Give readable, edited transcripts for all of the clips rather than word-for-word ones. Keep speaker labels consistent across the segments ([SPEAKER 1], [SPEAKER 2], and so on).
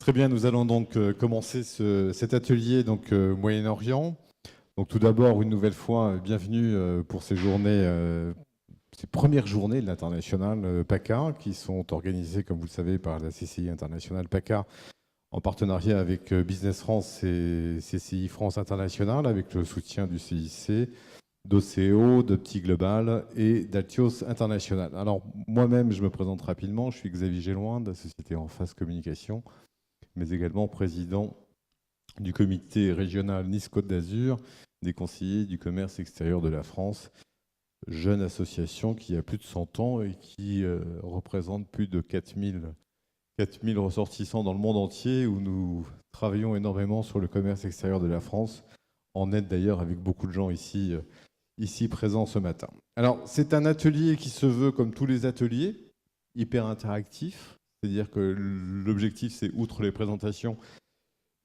[SPEAKER 1] Très bien, nous allons donc commencer cet atelier Moyen-Orient. Donc tout d'abord, une nouvelle fois, bienvenue pour ces journées, ces premières journées de l'international PACA, qui sont organisées, comme vous le savez, par la CCI International PACA, en partenariat avec Business France et CCI France International, avec le soutien du CIC, d'Océo, d'Opti Global et d'Altios International. Alors moi-même, je me présente rapidement, je suis Xavier Géloin de la société En Face Communication, mais également président du comité régional Nice-Côte d'Azur des conseillers du commerce extérieur de la France, jeune association qui a plus de 100 ans et qui représente plus de 4000 ressortissants dans le monde entier, où nous travaillons énormément sur le commerce extérieur de la France, en aide d'ailleurs avec beaucoup de gens ici présents ce matin. Alors, c'est un atelier qui se veut, comme tous les ateliers, hyper interactif. C'est-à-dire que l'objectif, c'est, outre les présentations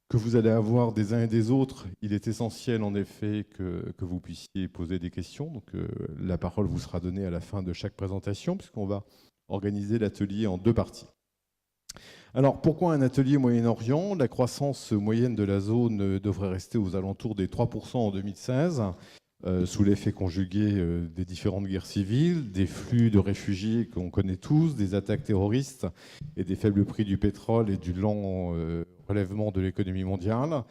[SPEAKER 1] que vous allez avoir des uns et des autres, il est essentiel en effet que vous puissiez poser des questions. Donc la parole vous sera donnée à la fin de chaque présentation, puisqu'on va organiser l'atelier en deux parties. Alors pourquoi un atelier Moyen-Orient? La croissance moyenne de la zone devrait rester aux alentours des 3% en 2016. Sous l'effet conjugué des différentes guerres civiles, des flux de réfugiés qu'on connaît tous, des attaques terroristes et des faibles prix du pétrole et du lent relèvement de l'économie mondiale.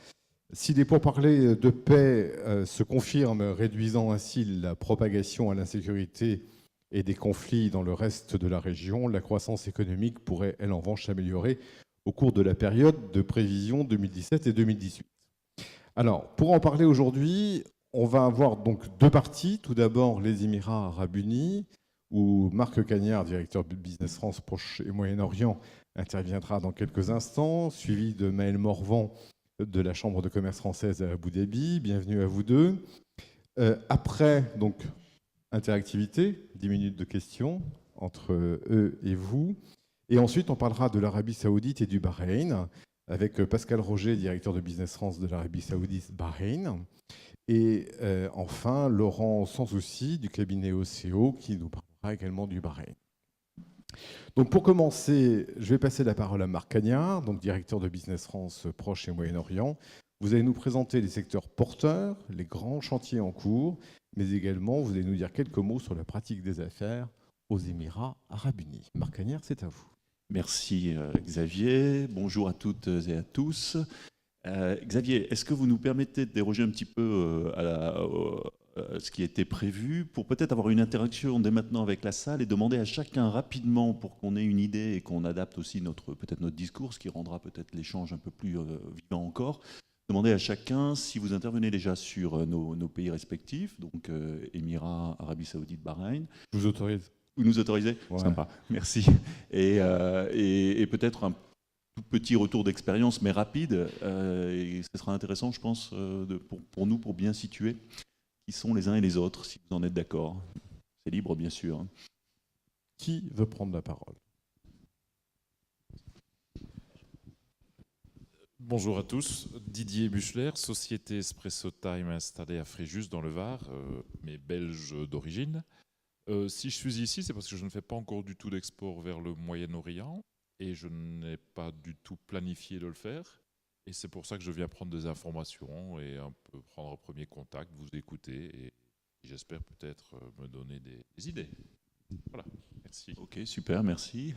[SPEAKER 1] Si les pourparlers de paix se confirment, réduisant ainsi la propagation à l'insécurité et des conflits dans le reste de la région, la croissance économique pourrait, elle, en revanche, s'améliorer au cours de la période de prévision 2017 et 2018. Alors, pour en parler aujourd'hui, on va avoir donc deux parties. Tout d'abord, les Émirats arabes unis, où Marc Cagnard, directeur de Business France Proche et Moyen-Orient, interviendra dans quelques instants, suivi de Maël Morvan de la Chambre de commerce française à Abu Dhabi. Bienvenue à vous deux. Après, donc, interactivité, 10 minutes de questions entre eux et vous. Et ensuite, on parlera de l'Arabie Saoudite et du Bahreïn, avec Pascal Roger, directeur de Business France de l'Arabie Saoudite Bahreïn. Et enfin, Laurent Sanssouci du cabinet Océo, qui nous parlera également du Bahreïn. Donc pour commencer, je vais passer la parole à Marc Cagnard, donc directeur de Business France Proche et Moyen-Orient. Vous allez nous présenter les secteurs porteurs, les grands chantiers en cours, mais également vous allez nous dire quelques mots sur la pratique des affaires aux Émirats arabes unis. Marc Cagnard, c'est à vous.
[SPEAKER 2] Merci Xavier, bonjour à toutes et à tous. Xavier, est-ce que vous nous permettez de déroger un petit peu à ce qui était prévu pour peut-être avoir une interaction dès maintenant avec la salle et demander à chacun rapidement, pour qu'on ait une idée et qu'on adapte aussi peut-être notre discours, ce qui rendra peut-être l'échange un peu plus vivant encore, demander à chacun si vous intervenez déjà sur nos pays respectifs, donc Émirats, Arabie Saoudite, Bahreïn.
[SPEAKER 1] Je vous autorise.
[SPEAKER 2] Vous nous autorisez?
[SPEAKER 1] Ouais.
[SPEAKER 2] Sympa, merci. Et peut-être un tout petit retour d'expérience, mais rapide. Et ce sera intéressant, je pense, pour nous, pour bien situer qui sont les uns et les autres, si vous en êtes d'accord. C'est libre, bien sûr.
[SPEAKER 1] Qui veut prendre la parole?
[SPEAKER 3] Bonjour à tous, Didier Buchler, société Espresso Time installée à Fréjus dans le Var, mais belge d'origine. Si je suis ici, c'est parce que je ne fais pas encore du tout d'export vers le Moyen-Orient et je n'ai pas du tout planifié de le faire. Et c'est pour ça que je viens prendre des informations et un peu prendre un premier contact, vous écouter et j'espère peut-être me donner des idées. Voilà, merci.
[SPEAKER 2] Ok, super, merci.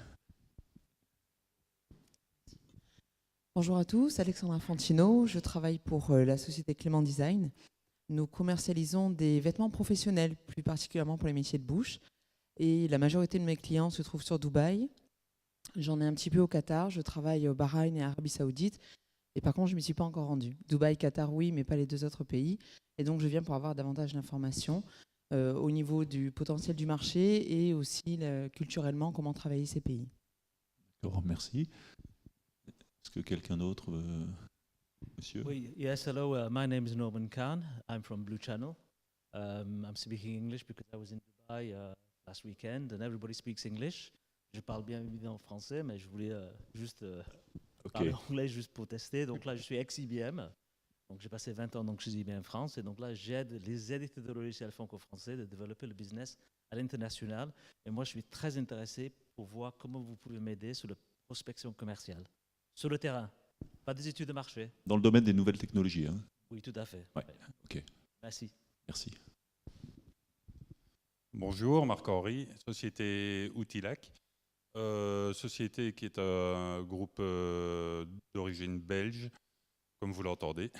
[SPEAKER 4] Bonjour à tous, Alexandra Fantino, je travaille pour la société Clément Design. Nous commercialisons des vêtements professionnels, plus particulièrement pour les métiers de bouche. Et la majorité de mes clients se trouvent sur Dubaï. J'en ai un petit peu au Qatar, je travaille au Bahreïn et à Arabie Saoudite. Et par contre, je ne m'y suis pas encore rendue. Dubaï, Qatar, oui, mais pas les deux autres pays. Et donc, je viens pour avoir davantage d'informations au niveau du potentiel du marché et aussi culturellement, comment travailler ces pays.
[SPEAKER 2] D'accord, merci. Est-ce que quelqu'un d'autre Monsieur?
[SPEAKER 5] Oui, yes, hello. My name is Norman Khan. I'm from Blue Channel. I'm speaking English because I was in Dubai last weekend and everybody speaks English. Je parle bien évidemment français, mais je voulais juste parler anglais juste pour tester. Donc là, je suis ex-IBM. Donc j'ai passé 20 ans chez IBM France et donc là, j'aide les éditeurs de logiciels franco-français de développer le business à l'international. Et moi, je suis très intéressé pour voir comment vous pouvez m'aider sur la prospection commerciale. Sur le terrain, Pas des études de marché.
[SPEAKER 2] Dans le domaine des nouvelles technologies, hein.
[SPEAKER 5] Oui, tout à fait.
[SPEAKER 2] Ouais, ok.
[SPEAKER 5] Merci.
[SPEAKER 2] Merci.
[SPEAKER 6] Bonjour, Marc-Henri, société Outilac. Société qui est un groupe d'origine belge, comme vous l'entendez.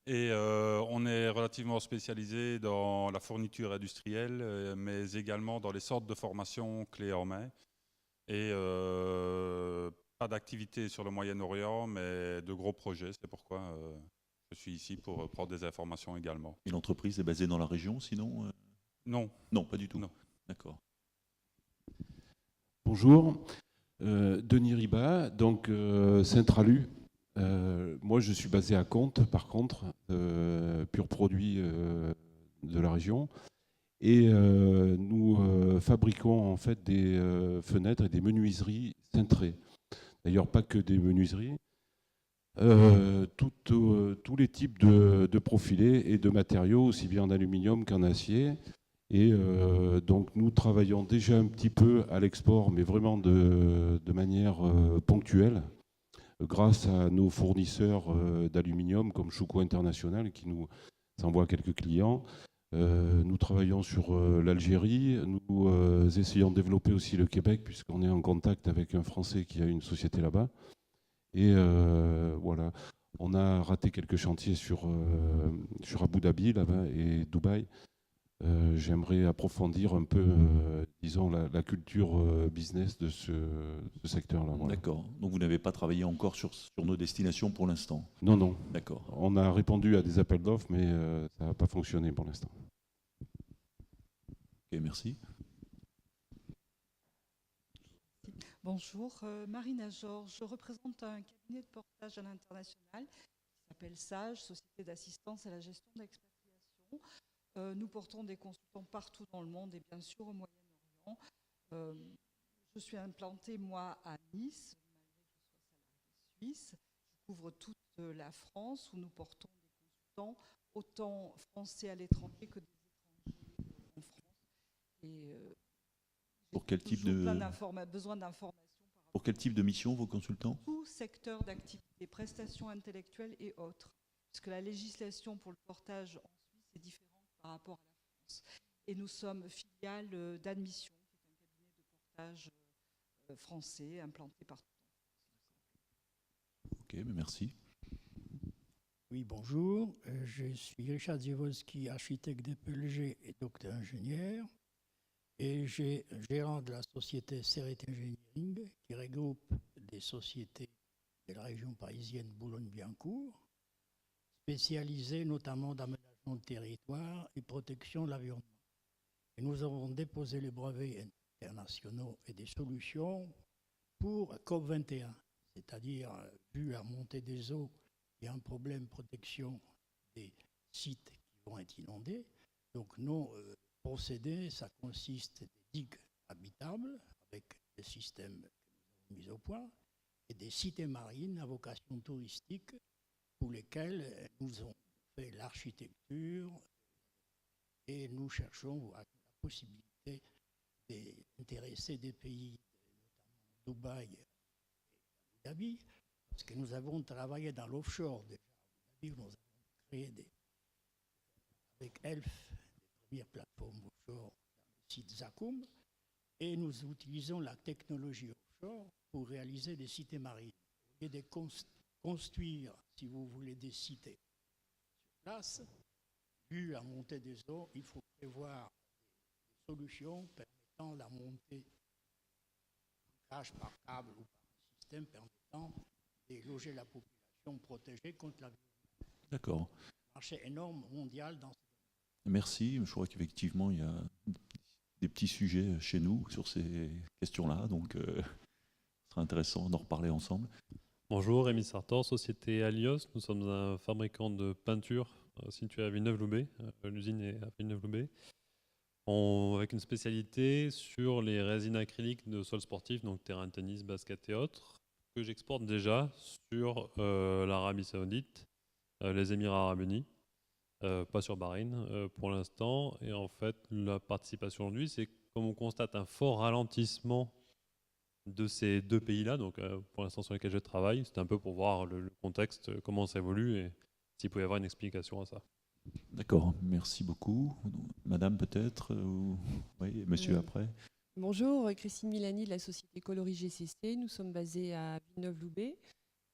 [SPEAKER 6] Et on est relativement spécialisé dans la fourniture industrielle, mais également dans les sortes de formations clés en main. Et pas d'activité sur le Moyen-Orient, mais de gros projets. C'est pourquoi je suis ici pour prendre des informations également.
[SPEAKER 2] Et l'entreprise est basée dans la région, sinon
[SPEAKER 6] Non.
[SPEAKER 2] Non, pas du tout.
[SPEAKER 6] Non.
[SPEAKER 2] D'accord.
[SPEAKER 7] Bonjour, Denis Riba, donc Saint-Tralu. Moi, je suis basé à Contes, par contre, pur produit de la région. Et nous fabriquons en fait des fenêtres et des menuiseries cintrées. D'ailleurs, pas que des menuiseries. Tous les types de profilés et de matériaux, aussi bien en aluminium qu'en acier. Et donc nous travaillons déjà un petit peu à l'export, mais vraiment de manière ponctuelle, grâce à nos fournisseurs d'aluminium comme Chouco International qui nous envoie quelques clients. Nous travaillons sur l'Algérie, nous essayons de développer aussi le Québec puisqu'on est en contact avec un Français qui a une société là-bas. Et voilà, on a raté quelques chantiers sur Abu Dhabi là-bas et Dubaï. J'aimerais approfondir un peu, disons, la culture business de ce secteur-là. Voilà.
[SPEAKER 2] D'accord. Donc vous n'avez pas travaillé encore sur nos destinations pour l'instant?
[SPEAKER 7] Non, non.
[SPEAKER 2] D'accord.
[SPEAKER 7] On a répondu à des appels d'offres, mais ça n'a pas fonctionné pour l'instant.
[SPEAKER 2] Ok, merci.
[SPEAKER 8] Bonjour, Marina Georges. Je représente un cabinet de portage à l'international qui s'appelle SAGE, Société d'assistance à la gestion d'expatriation. Nous portons des consultants partout dans le monde et bien sûr au Moyen-Orient. Je suis implantée, moi, à Nice, malgré que je sois salariée suisse. Je couvre toute la France où nous portons des consultants, autant français à l'étranger que des étrangers en France. Et,
[SPEAKER 2] pour quel type de
[SPEAKER 8] besoin d'informations.
[SPEAKER 2] Pour quel type de mission vos consultants?
[SPEAKER 8] Tout secteur d'activité, prestations intellectuelles et autres. Puisque la législation pour le portage en Suisse est différente par rapport à la France. Et nous sommes filiales d'Admission, qui est un cabinet de portage français implanté partout.
[SPEAKER 2] Ok, mais merci.
[SPEAKER 9] Oui, bonjour. Je suis Richard Ziewolski, architecte DPLG et docteur ingénieur. Et gérant de la société Serret Engineering, qui regroupe des sociétés de la région parisienne Boulogne-Billancourt, spécialisées notamment dans l'aménagement de territoire et protection de l'environnement. Et nous avons déposé les brevets internationaux et des solutions pour COP21, c'est-à-dire, vu la montée des eaux, il y a un problème de protection des sites qui vont être inondés. Donc, nos procédés, ça consiste des digues habitables avec des systèmes que nous avons mis au point et des cités marines à vocation touristique pour lesquelles nous avons fait l'architecture et nous cherchons la possibilité d'intéresser des pays, notamment Dubaï et Abu Dhabi, parce que nous avons travaillé dans l'offshore déjà. Nous avons créé avec ELF des premières plateformes offshore dans le site Zakum et nous utilisons la technologie offshore pour réaliser des cités marines. Au lieu de construire, si vous voulez, des cités sur place, vu la montée des eaux, il faut prévoir des solutions permettant la montée en cage par câble ou par un système permettant de loger la population protégée contre la violence.
[SPEAKER 2] D'accord.
[SPEAKER 9] Un marché énorme mondial dans ce domaine.
[SPEAKER 2] Merci. Je crois qu'effectivement, il y a des petits sujets chez nous sur ces questions-là, donc ce sera intéressant d'en reparler ensemble.
[SPEAKER 10] Bonjour, Rémi Sartor, société Alios. Nous sommes un fabricant de peinture situé à Villeneuve-Loubet. L'usine est à Villeneuve-Loubet. Avec une spécialité sur les résines acryliques de sol sportif, donc terrain de tennis, basket et autres, que j'exporte déjà sur l'Arabie Saoudite, les Émirats Arabes Unis, pas sur Bahreïn pour l'instant. Et en fait, la participation aujourd'hui, c'est comme on constate un fort ralentissement de ces deux pays-là, donc pour l'instant sur lesquels je travaille. C'était un peu pour voir le contexte, comment ça évolue et s'il pouvait y avoir une explication à ça.
[SPEAKER 2] D'accord, merci beaucoup. Madame peut-être oui, monsieur après.
[SPEAKER 11] Bonjour, Christine Milani de la société Coloris GCC. Nous sommes basés à Villeneuve-Loubet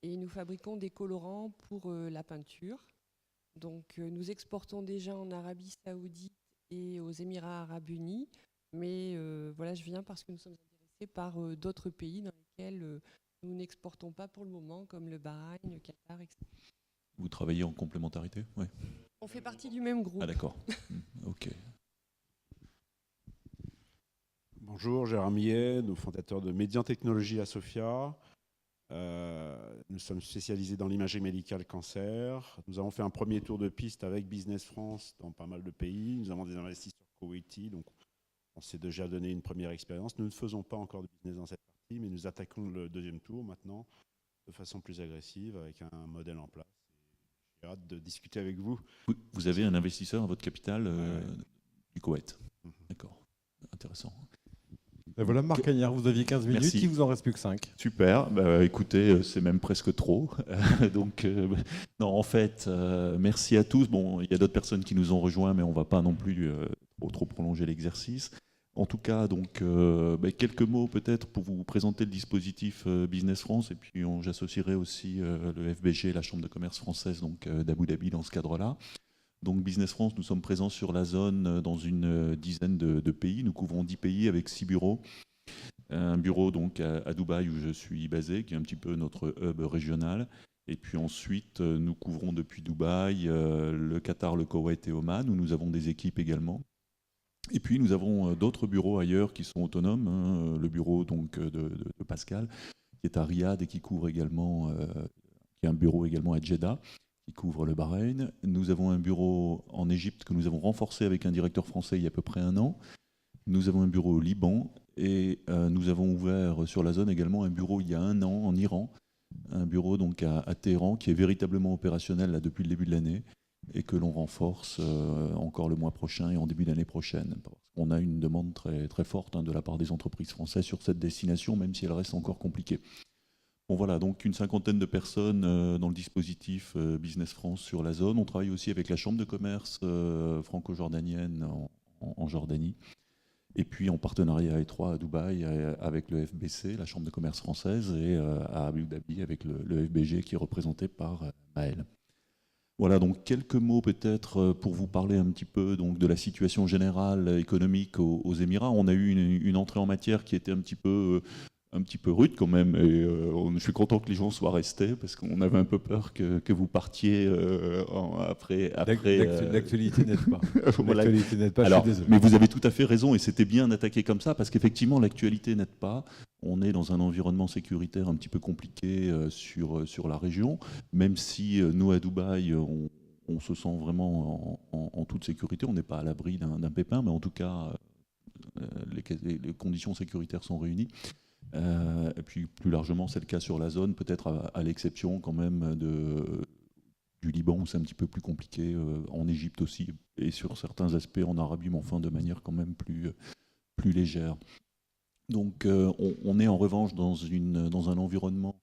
[SPEAKER 11] et nous fabriquons des colorants pour la peinture. Donc nous exportons déjà en Arabie Saoudite et aux Émirats Arabes Unis, mais voilà, je viens parce que nous sommes intéressés par d'autres pays dans lesquels nous n'exportons pas pour le moment, comme le Bahreïn, le Qatar, etc.
[SPEAKER 2] Vous travaillez en complémentarité? Oui.
[SPEAKER 11] On fait partie du même groupe.
[SPEAKER 2] Ah d'accord, ok.
[SPEAKER 12] Bonjour, Gérard Millet, nous fondateurs de Médian Technologies à Sofia. Nous sommes spécialisés dans l'imagerie médicale cancer. Nous avons fait un premier tour de piste avec Business France dans pas mal de pays. Nous avons des investisseurs koweïtis, donc on s'est déjà donné une première expérience. Nous ne faisons pas encore de business dans cette partie, mais nous attaquons le deuxième tour maintenant de façon plus agressive avec un modèle en place. J'ai hâte de discuter avec vous.
[SPEAKER 2] Vous avez un investisseur à votre capital du Koweït. D'accord, intéressant.
[SPEAKER 1] Et voilà, Marc Cagnard, vous aviez 15 minutes,
[SPEAKER 2] Merci.
[SPEAKER 1] il vous en reste plus que 5.
[SPEAKER 2] Super, écoutez, c'est même presque trop. Donc, non, en fait, merci à tous. Bon, il y a d'autres personnes qui nous ont rejoints, mais on ne va pas non plus trop prolonger l'exercice. En tout cas, donc, quelques mots peut-être pour vous présenter le dispositif Business France, et puis j'associerai aussi le FBG, la Chambre de commerce française d'Abu Dhabi dans ce cadre-là. Donc Business France, nous sommes présents sur la zone dans une dizaine de pays. Nous couvrons 10 pays avec 6 bureaux. Un bureau donc à Dubaï où je suis basé, qui est un petit peu notre hub régional. Et puis ensuite, nous couvrons depuis Dubaï le Qatar, le Koweït et Oman, où nous avons des équipes également. Et puis nous avons d'autres bureaux ailleurs qui sont autonomes. Hein. Le bureau donc de Pascal, qui est à Riyad et qui couvre également, qui est un bureau également à Jeddah, qui couvre le Bahreïn. Nous avons un bureau en Égypte que nous avons renforcé avec un directeur français il y a à peu près 1 an. Nous avons un bureau au Liban et nous avons ouvert sur la zone également un bureau il y a 1 an en Iran, un bureau donc à Téhéran qui est véritablement opérationnel là, depuis le début de l'année et que l'on renforce encore le mois prochain et en début d'année prochaine. On a une demande très, très forte de la part des entreprises françaises sur cette destination, même si elle reste encore compliquée. Bon voilà, donc une 50aine de personnes dans le dispositif Business France sur la zone. On travaille aussi avec la Chambre de commerce franco-jordanienne en Jordanie. Et puis en partenariat étroit à Dubaï avec le FBC, la Chambre de commerce française, et à Abu Dhabi avec le FBG qui est représenté par Maël. Voilà, donc quelques mots peut-être pour vous parler un petit peu donc, de la situation générale économique aux Émirats. On a eu une entrée en matière qui était un petit peu rude quand même, et je suis content que les gens soient restés parce qu'on avait un peu peur que vous partiez après.
[SPEAKER 1] L'actualité n'aide pas.
[SPEAKER 2] Voilà.
[SPEAKER 1] L'actualité n'aide pas,
[SPEAKER 2] Alors,
[SPEAKER 1] je suis désolé.
[SPEAKER 2] mais vous avez tout à fait raison et c'était bien d'attaquer comme ça parce qu'effectivement l'actualité n'aide pas. On est dans un environnement sécuritaire un petit peu compliqué sur la région, même si nous à Dubaï on se sent vraiment en toute sécurité. On n'est pas à l'abri d'un pépin, mais en tout cas les conditions sécuritaires sont réunies. Et puis plus largement, c'est le cas sur la zone, peut-être à l'exception quand même du Liban où c'est un petit peu plus compliqué, en Égypte aussi, et sur certains aspects en Arabie, mais enfin de manière quand même plus légère. Donc on est en revanche dans un environnement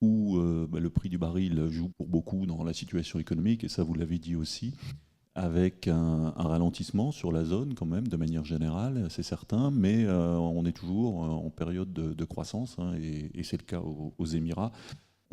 [SPEAKER 2] où le prix du baril joue pour beaucoup dans la situation économique, et ça vous l'avez dit aussi, avec un ralentissement sur la zone quand même, de manière générale, c'est certain, mais on est toujours en période de croissance, hein, et c'est le cas aux Émirats.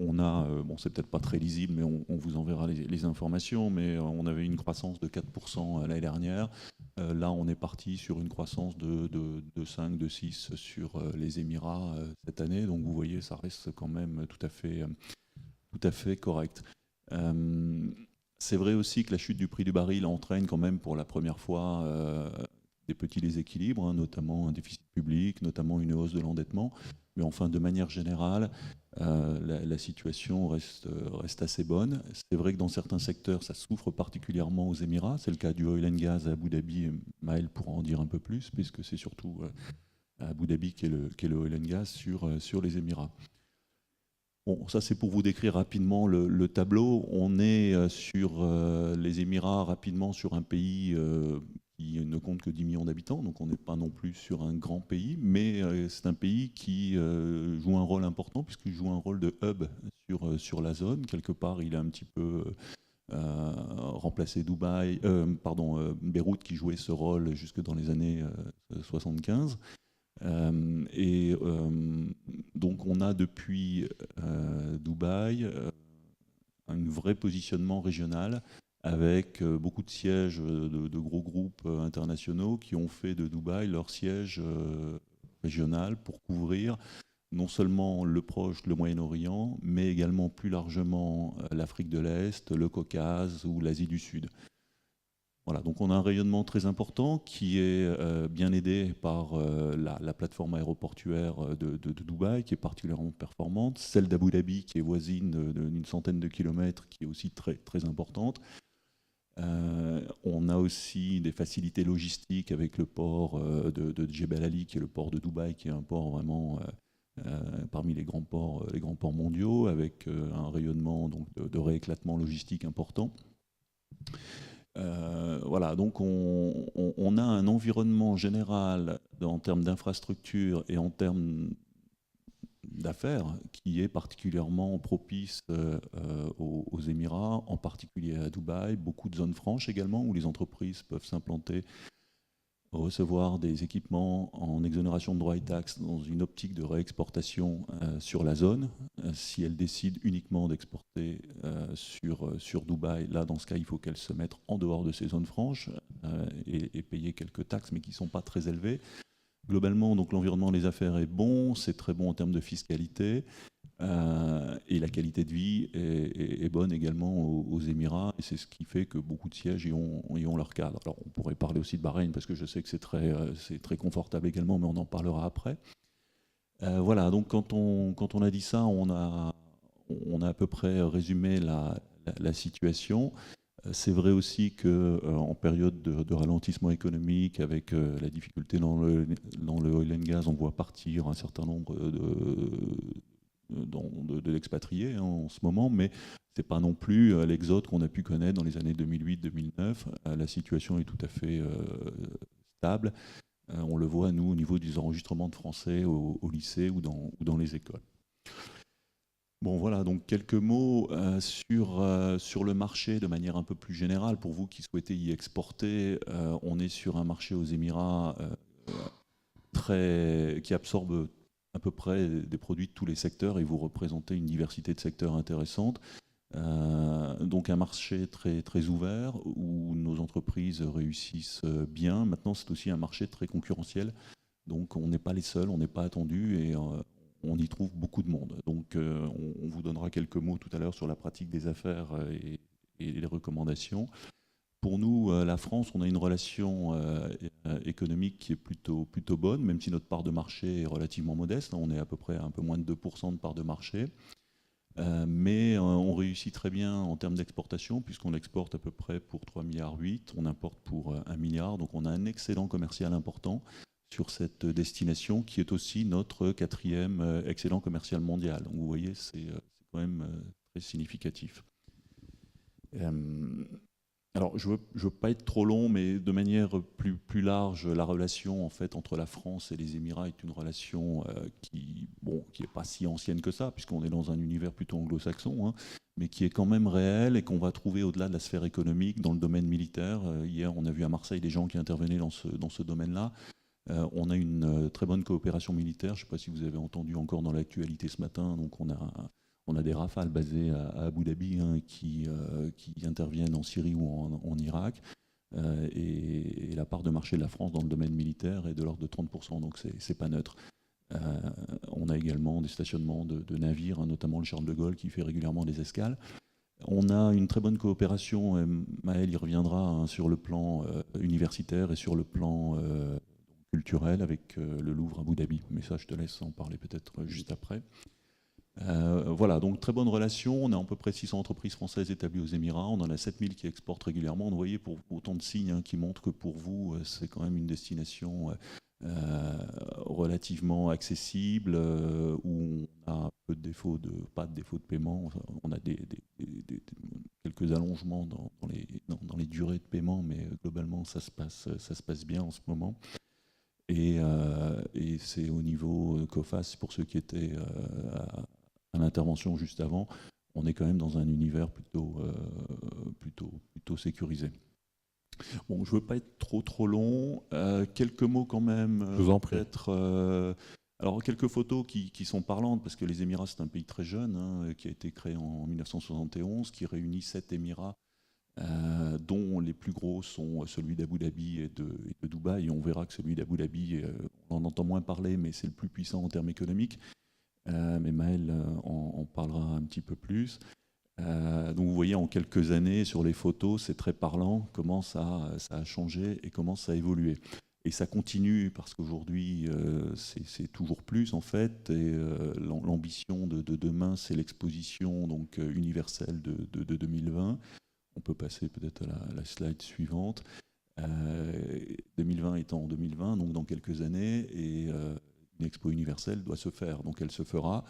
[SPEAKER 2] On a, bon c'est peut-être pas très lisible, mais on vous enverra les informations, mais on avait une croissance de 4% l'année dernière. Là, on est parti sur une croissance de 5, de 6 sur les Émirats cette année, donc vous voyez, ça reste quand même tout à fait correct. C'est vrai aussi que la chute du prix du baril entraîne quand même pour la première fois des petits déséquilibres, hein, notamment un déficit public, notamment une hausse de l'endettement. Mais enfin, de manière générale, la situation reste assez bonne. C'est vrai que dans certains secteurs, ça souffre particulièrement aux Émirats. C'est le cas du oil and gas à Abu Dhabi. Maël pourra en dire un peu plus, puisque c'est surtout à Abu Dhabi qu'est le oil and gas sur les Émirats. Bon, ça c'est pour vous décrire rapidement le tableau. On est sur les Émirats rapidement sur un pays qui ne compte que 10 millions d'habitants, donc on n'est pas non plus sur un grand pays, mais c'est un pays qui joue un rôle important puisqu'il joue un rôle de hub sur la zone. Quelque part, il a un petit peu remplacé Beyrouth qui jouait ce rôle jusque dans les années 75. Donc on a depuis Dubaï un vrai positionnement régional avec beaucoup de sièges de gros groupes internationaux qui ont fait de Dubaï leur siège régional pour couvrir non seulement le Proche, le Moyen-Orient, mais également plus largement l'Afrique de l'Est, le Caucase ou l'Asie du Sud. Voilà, donc on a un rayonnement très important qui est bien aidé par la plateforme aéroportuaire de Dubaï, qui est particulièrement performante, celle d'Abu Dhabi, qui est voisine d'une centaine de kilomètres, qui est aussi très, très importante. On a aussi des facilités logistiques avec le port de Jebel Ali, qui est le port de Dubaï, qui est un port vraiment parmi les grands ports mondiaux, avec un rayonnement donc, de rééclatement logistique important. Voilà, donc on a un environnement général en termes d'infrastructure et en termes d'affaires qui est particulièrement propice aux Émirats, en particulier à Dubaï, beaucoup de zones franches également où les entreprises peuvent s'implanter, recevoir des équipements en exonération de droits et taxes dans une optique de réexportation sur la zone. Si elles décident uniquement d'exporter sur Dubaï, là dans ce cas il faut qu'elles se mettent en dehors de ces zones franches et payer quelques taxes mais qui ne sont pas très élevées. Globalement, donc l'environnement des affaires est bon, c'est très bon en termes de fiscalité et la qualité de vie est bonne également aux Émirats et c'est ce qui fait que beaucoup de sièges y ont leur cadre. Alors on pourrait parler aussi de Bahreïn parce que je sais que c'est très confortable également, mais on en parlera après. Voilà, donc quand on a dit ça, on a à peu près résumé la situation. C'est vrai aussi qu'en période de ralentissement économique, avec la difficulté dans le oil and gas, on voit partir un certain nombre d'expatriés en ce moment, mais ce n'est pas non plus l'exode qu'on a pu connaître dans les années 2008-2009. La situation est tout à fait stable. On le voit, nous, au niveau des enregistrements de français au lycée ou dans les écoles. Bon voilà, donc quelques mots sur le marché de manière un peu plus générale. Pour vous qui souhaitez y exporter, on est sur un marché aux Émirats qui absorbe à peu près des produits de tous les secteurs et vous représentez une diversité de secteurs intéressante. Donc un marché très, très ouvert où nos entreprises réussissent bien. Maintenant, c'est aussi un marché très concurrentiel. Donc on n'est pas les seuls, on n'est pas attendus et on y trouve beaucoup de monde. Donc on vous donnera quelques mots tout à l'heure sur la pratique des affaires et les recommandations. Pour nous, la France, on a une relation économique qui est plutôt bonne, même si notre part de marché est relativement modeste. On est à peu près un peu moins de 2% de part de marché. Mais on réussit très bien en termes d'exportation, puisqu'on exporte à peu près pour 3,8 milliards, on importe pour 1 milliard. Donc on a un excédent commercial important sur cette destination, qui est aussi notre 4e excédent commercial mondial. Donc vous voyez, c'est quand même très significatif. Alors, je veux pas être trop long, mais de manière plus large, la relation en fait entre la France et les Émirats est une relation qui est pas si ancienne que ça, puisqu'on est dans un univers plutôt anglo-saxon, hein, mais qui est quand même réelle et qu'on va trouver au-delà de la sphère économique, dans le domaine militaire. Hier, on a vu à Marseille des gens qui intervenaient dans ce domaine-là. On a une très bonne coopération militaire. Je ne sais pas si vous avez entendu encore dans l'actualité ce matin. Donc on a des Rafales basées à Abu Dhabi qui interviennent en Syrie ou en Irak. Et la part de marché de la France dans le domaine militaire est de l'ordre de 30%. Donc c'est pas neutre. On a également des stationnements de navires, notamment le Charles de Gaulle qui fait régulièrement des escales. On a une très bonne coopération. Maël y reviendra sur le plan universitaire et sur le plan culturel avec le Louvre à Abu Dhabi, mais ça je te laisse en parler peut-être juste après. Voilà, donc très bonne relation. On a à peu près 600 entreprises françaises établies aux Émirats, on en a 7000 qui exportent régulièrement. Vous voyez, pour autant de signes qui montrent que pour vous c'est quand même une destination relativement accessible, où on a peu de défauts pas de défauts de paiement. On a quelques quelques allongements dans les durées de paiement, mais globalement, ça se passe bien en ce moment. Et c'est au niveau COFAS, pour ceux qui étaient à l'intervention juste avant, on est quand même dans un univers plutôt sécurisé. Bon, je ne veux pas être trop long. Quelques mots quand même.
[SPEAKER 1] Je vous en prie.
[SPEAKER 2] Alors, quelques photos qui sont parlantes, parce que les Émirats, c'est un pays très jeune, hein, qui a été créé en 1971, qui réunit 7 Émirats, dont les plus gros sont celui d'Abu Dhabi et de Dubaï. Et on verra que celui d'Abu Dhabi, on en entend moins parler, mais c'est le plus puissant en termes économiques. Mais Maël en parlera un petit peu plus. Donc vous voyez en quelques années sur les photos, c'est très parlant comment ça a changé et comment ça a évolué. Et ça continue parce qu'aujourd'hui c'est toujours plus en fait. Et l'ambition de demain, c'est l'exposition donc universelle de 2020. On peut passer peut-être à la slide suivante. 2020 étant en 2020, donc dans quelques années, et une expo universelle doit se faire. Donc elle se fera.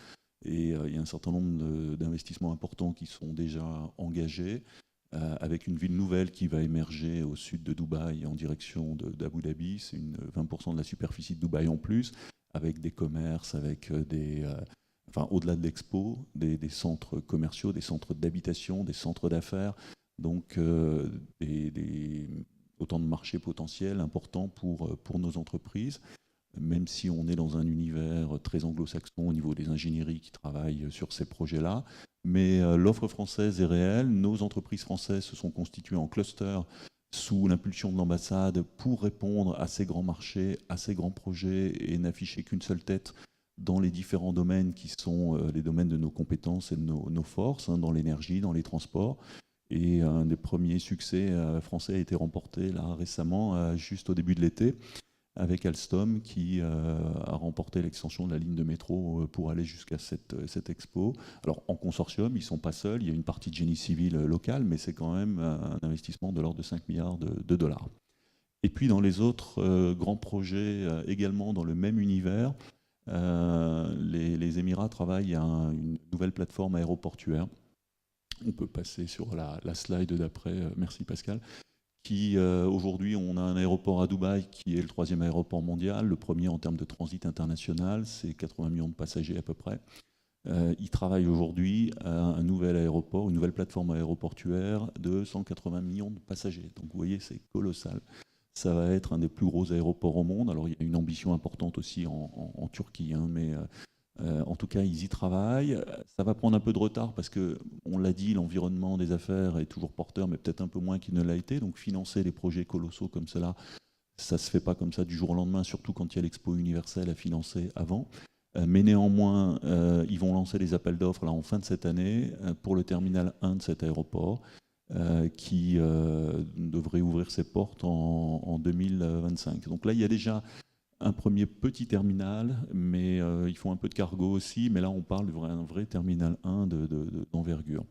[SPEAKER 2] Et il y a un certain nombre d'investissements importants qui sont déjà engagés, avec une ville nouvelle qui va émerger au sud de Dubaï en direction d'Abu Dhabi. C'est 20% de la superficie de Dubaï en plus, avec des commerces, avec au-delà de l'expo, des centres commerciaux, des centres d'habitation, des centres d'affaires, donc autant de marchés potentiels importants pour nos entreprises. Même si on est dans un univers très anglo-saxon au niveau des ingénieries qui travaillent sur ces projets-là. Mais l'offre française est réelle. Nos entreprises françaises se sont constituées en clusters sous l'impulsion de l'ambassade pour répondre à ces grands marchés, à ces grands projets et n'afficher qu'une seule tête dans les différents domaines qui sont les domaines de nos compétences et de nos forces, hein, dans l'énergie, dans les transports. Et un des premiers succès français a été remporté là, récemment, juste au début de l'été, avec Alstom qui a remporté l'extension de la ligne de métro pour aller jusqu'à cette expo. Alors en consortium, ils ne sont pas seuls, il y a une partie de génie civil local, mais c'est quand même un investissement de l'ordre de 5 milliards de dollars. Et puis dans les autres grands projets, également dans le même univers, les Émirats travaillent à une nouvelle plateforme aéroportuaire. On peut passer sur la slide d'après, merci Pascal. Aujourd'hui, on a un aéroport à Dubaï qui est le 3e aéroport mondial, le premier en termes de transit international, c'est 80 millions de passagers à peu près. Ils travaillent aujourd'hui à un nouvel aéroport, une nouvelle plateforme aéroportuaire de 180 millions de passagers. Donc vous voyez, c'est colossal. Ça va être un des plus gros aéroports au monde. Alors il y a une ambition importante aussi en Turquie, hein, mais en tout cas, ils y travaillent. Ça va prendre un peu de retard parce que, on l'a dit, l'environnement des affaires est toujours porteur, mais peut-être un peu moins qu'il ne l'a été. Donc financer des projets colossaux comme cela, ça ne se fait pas comme ça du jour au lendemain, surtout quand il y a l'expo universelle à financer avant. Mais néanmoins, ils vont lancer les appels d'offres là, en fin de cette année pour le terminal 1 de cet aéroport qui devrait ouvrir ses portes en 2025. Donc là, il y a déjà un premier petit terminal, mais ils font un peu de cargo aussi, mais là on parle d'un vrai terminal 1 d'envergure.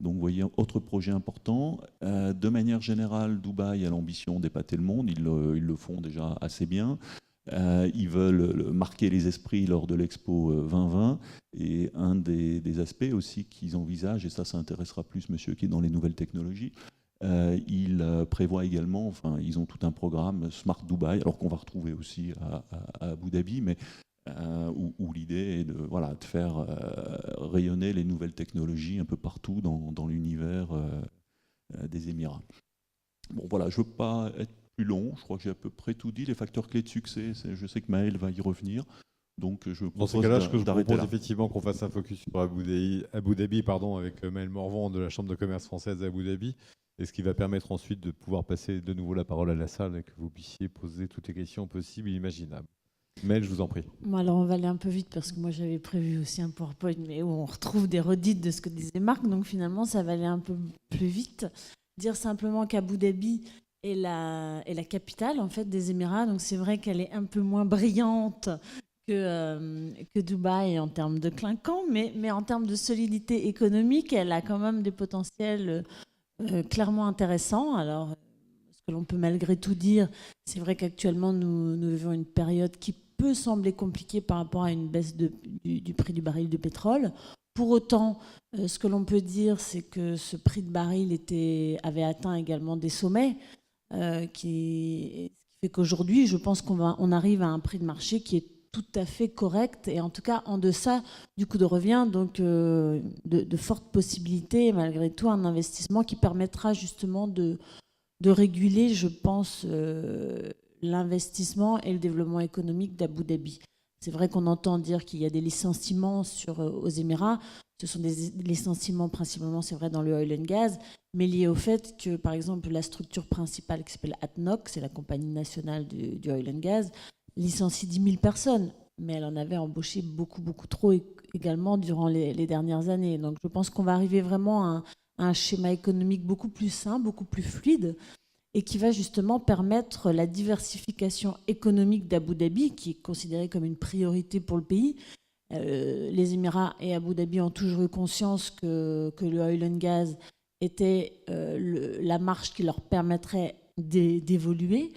[SPEAKER 2] Donc vous voyez, autre projet important. De manière générale, Dubaï a l'ambition d'épater le monde, ils le font déjà assez bien. Ils veulent marquer les esprits lors de l'Expo 2020, et un des aspects aussi qu'ils envisagent, et ça intéressera plus monsieur qui est dans les nouvelles technologies, ils prévoient également, enfin ils ont tout un programme Smart Dubaï, alors qu'on va retrouver aussi à Abu Dhabi, mais où l'idée est de faire rayonner les nouvelles technologies un peu partout dans l'univers des Émirats. Bon voilà, je ne veux pas être plus long, je crois que j'ai à peu près tout dit. Les facteurs clés de succès, je sais que Maël va y revenir. Donc je
[SPEAKER 1] dans ces cas-là, je propose effectivement qu'on fasse un focus sur Abu Dhabi avec Maël Morvan de la Chambre de commerce française d'Abu Dhabi, et ce qui va permettre ensuite de pouvoir passer de nouveau la parole à la salle et que vous puissiez poser toutes les questions possibles et imaginables. Maël, je vous en prie.
[SPEAKER 13] Bon, alors on va aller un peu vite parce que moi j'avais prévu aussi un PowerPoint, mais où on retrouve des redites de ce que disait Marc, donc finalement ça va aller un peu plus vite. Dire simplement qu'Abu Dhabi est la capitale en fait des Émirats, donc c'est vrai qu'elle est un peu moins brillante que Dubaï en termes de clinquant, mais en termes de solidité économique, elle a quand même des potentiels clairement intéressants. Alors, ce que l'on peut malgré tout dire, c'est vrai qu'actuellement, nous vivons une période qui peut sembler compliquée par rapport à une baisse du prix du baril de pétrole. Pour autant, ce que l'on peut dire, c'est que ce prix de baril avait atteint également des sommets, qui fait qu'aujourd'hui, je pense qu'on arrive à un prix de marché qui est tout à fait correct et en tout cas en deçà du coût de revient, donc de fortes possibilités, malgré tout, un investissement qui permettra justement de réguler, je pense, l'investissement et le développement économique d'Abu Dhabi. C'est vrai qu'on entend dire qu'il y a des licenciements aux Émirats. Ce sont des licenciements principalement, c'est vrai, dans le oil and gas, mais liés au fait que, par exemple, la structure principale qui s'appelle ADNOC, c'est la compagnie nationale du oil and gas, licencie 10 000 personnes, mais elle en avait embauché beaucoup, beaucoup trop également durant les dernières années. Donc je pense qu'on va arriver vraiment à un schéma économique beaucoup plus sain, beaucoup plus fluide, et qui va justement permettre la diversification économique d'Abu Dhabi, qui est considérée comme une priorité pour le pays. Les Émirats et Abu Dhabi ont toujours eu conscience que le oil and gas était la marche qui leur permettrait d'évoluer.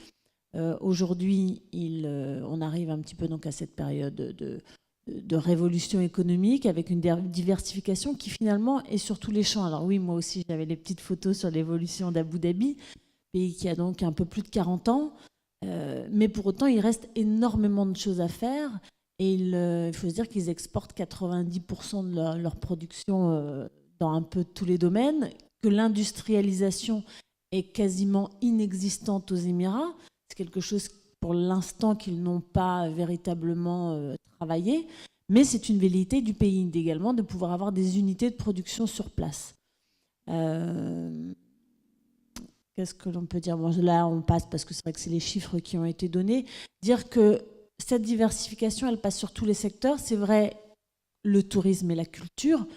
[SPEAKER 13] Aujourd'hui, on arrive un petit peu donc à cette période de révolution économique avec une diversification qui finalement est sur tous les champs. Alors oui, moi aussi j'avais les petites photos sur l'évolution d'Abu Dhabi, pays qui a donc un peu plus de 40 ans, mais pour autant il reste énormément de choses à faire et il faut se dire qu'ils exportent 90% de leur production dans un peu tous les domaines, que l'industrialisation est quasiment inexistante aux Émirats. C'est quelque chose pour l'instant qu'ils n'ont pas véritablement travaillé, mais c'est une velléité du pays également de pouvoir avoir des unités de production sur place. Qu'est-ce que l'on peut dire? Bon, là, on passe parce que c'est vrai que c'est les chiffres qui ont été donnés. Dire que cette diversification, elle passe sur tous les secteurs. C'est vrai, le tourisme et la culture.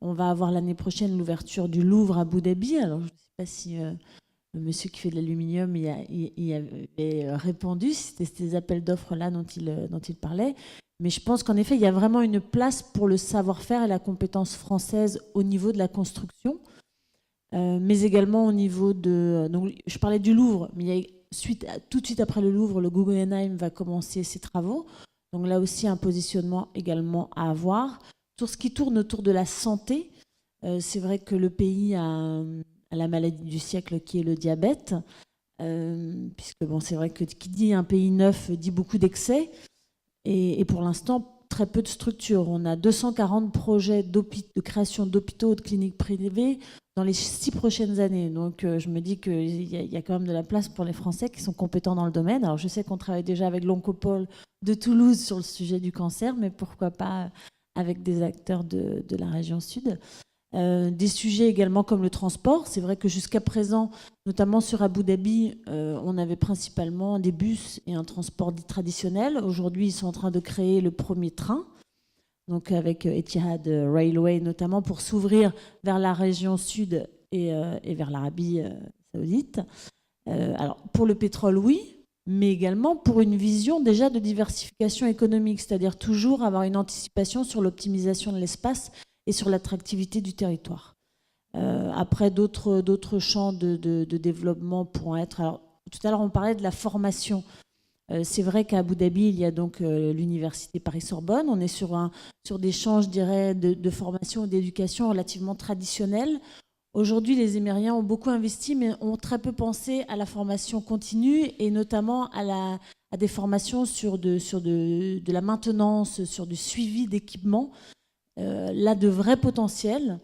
[SPEAKER 13] On va avoir l'année prochaine l'ouverture du Louvre à Abu Dhabi. Alors, je ne sais pas si le monsieur qui fait de l'aluminium y avait répondu, c'était ces appels d'offres-là dont il parlait. Mais je pense qu'en effet, il y a vraiment une place pour le savoir-faire et la compétence française au niveau de la construction. Mais également au niveau de... Donc, je parlais du Louvre, mais il y a tout de suite après le Louvre, le Guggenheim va commencer ses travaux. Donc là aussi, un positionnement également à avoir. Tout ce qui tourne autour de la santé, c'est vrai que le pays a la maladie du siècle qui est le diabète, puisque bon, c'est vrai que qui dit un pays neuf dit beaucoup d'excès, et pour l'instant, très peu de structures. On a 240 projets de création d'hôpitaux ou de cliniques privées dans les 6 prochaines années. Donc je me dis qu'il y a quand même de la place pour les Français qui sont compétents dans le domaine. Alors je sais qu'on travaille déjà avec l'Oncopole de Toulouse sur le sujet du cancer, mais pourquoi pas avec des acteurs de la région sud. Des sujets également comme le transport. C'est vrai que jusqu'à présent, notamment sur Abu Dhabi, on avait principalement des bus et un transport dit traditionnel. Aujourd'hui, ils sont en train de créer le premier train, donc avec Etihad Railway notamment, pour s'ouvrir vers la région sud et vers l'Arabie saoudite. Alors, pour le pétrole, oui, mais également pour une vision déjà de diversification économique, c'est-à-dire toujours avoir une anticipation sur l'optimisation de l'espace et sur l'attractivité du territoire. Après, d'autres champs de développement pourront être... Alors, tout à l'heure, on parlait de la formation. C'est vrai qu'à Abu Dhabi, il y a donc l'université Paris-Sorbonne. On est sur des champs, je dirais, de formation et d'éducation relativement traditionnels. Aujourd'hui, les Émiriens ont beaucoup investi, mais ont très peu pensé à la formation continue et notamment à des formations sur de la maintenance, sur du suivi d'équipements. Là, de vrais potentiels,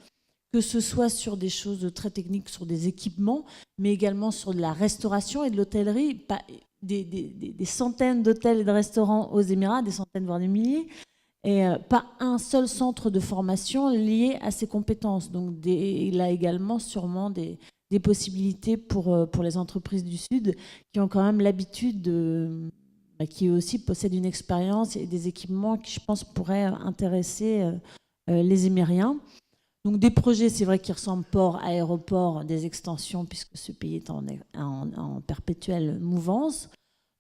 [SPEAKER 13] que ce soit sur des choses très techniques, sur des équipements, mais également sur de la restauration et de l'hôtellerie. Des centaines d'hôtels et de restaurants aux Émirats, des centaines voire des milliers, et pas un seul centre de formation lié à ces compétences. Donc il a également sûrement des possibilités pour les entreprises du Sud qui ont quand même l'habitude qui aussi possèdent une expérience et des équipements qui, je pense, pourraient intéresser les Émiriens. Donc des projets, c'est vrai, qui ressemblent port, aéroport, des extensions, puisque ce pays est en perpétuelle mouvance.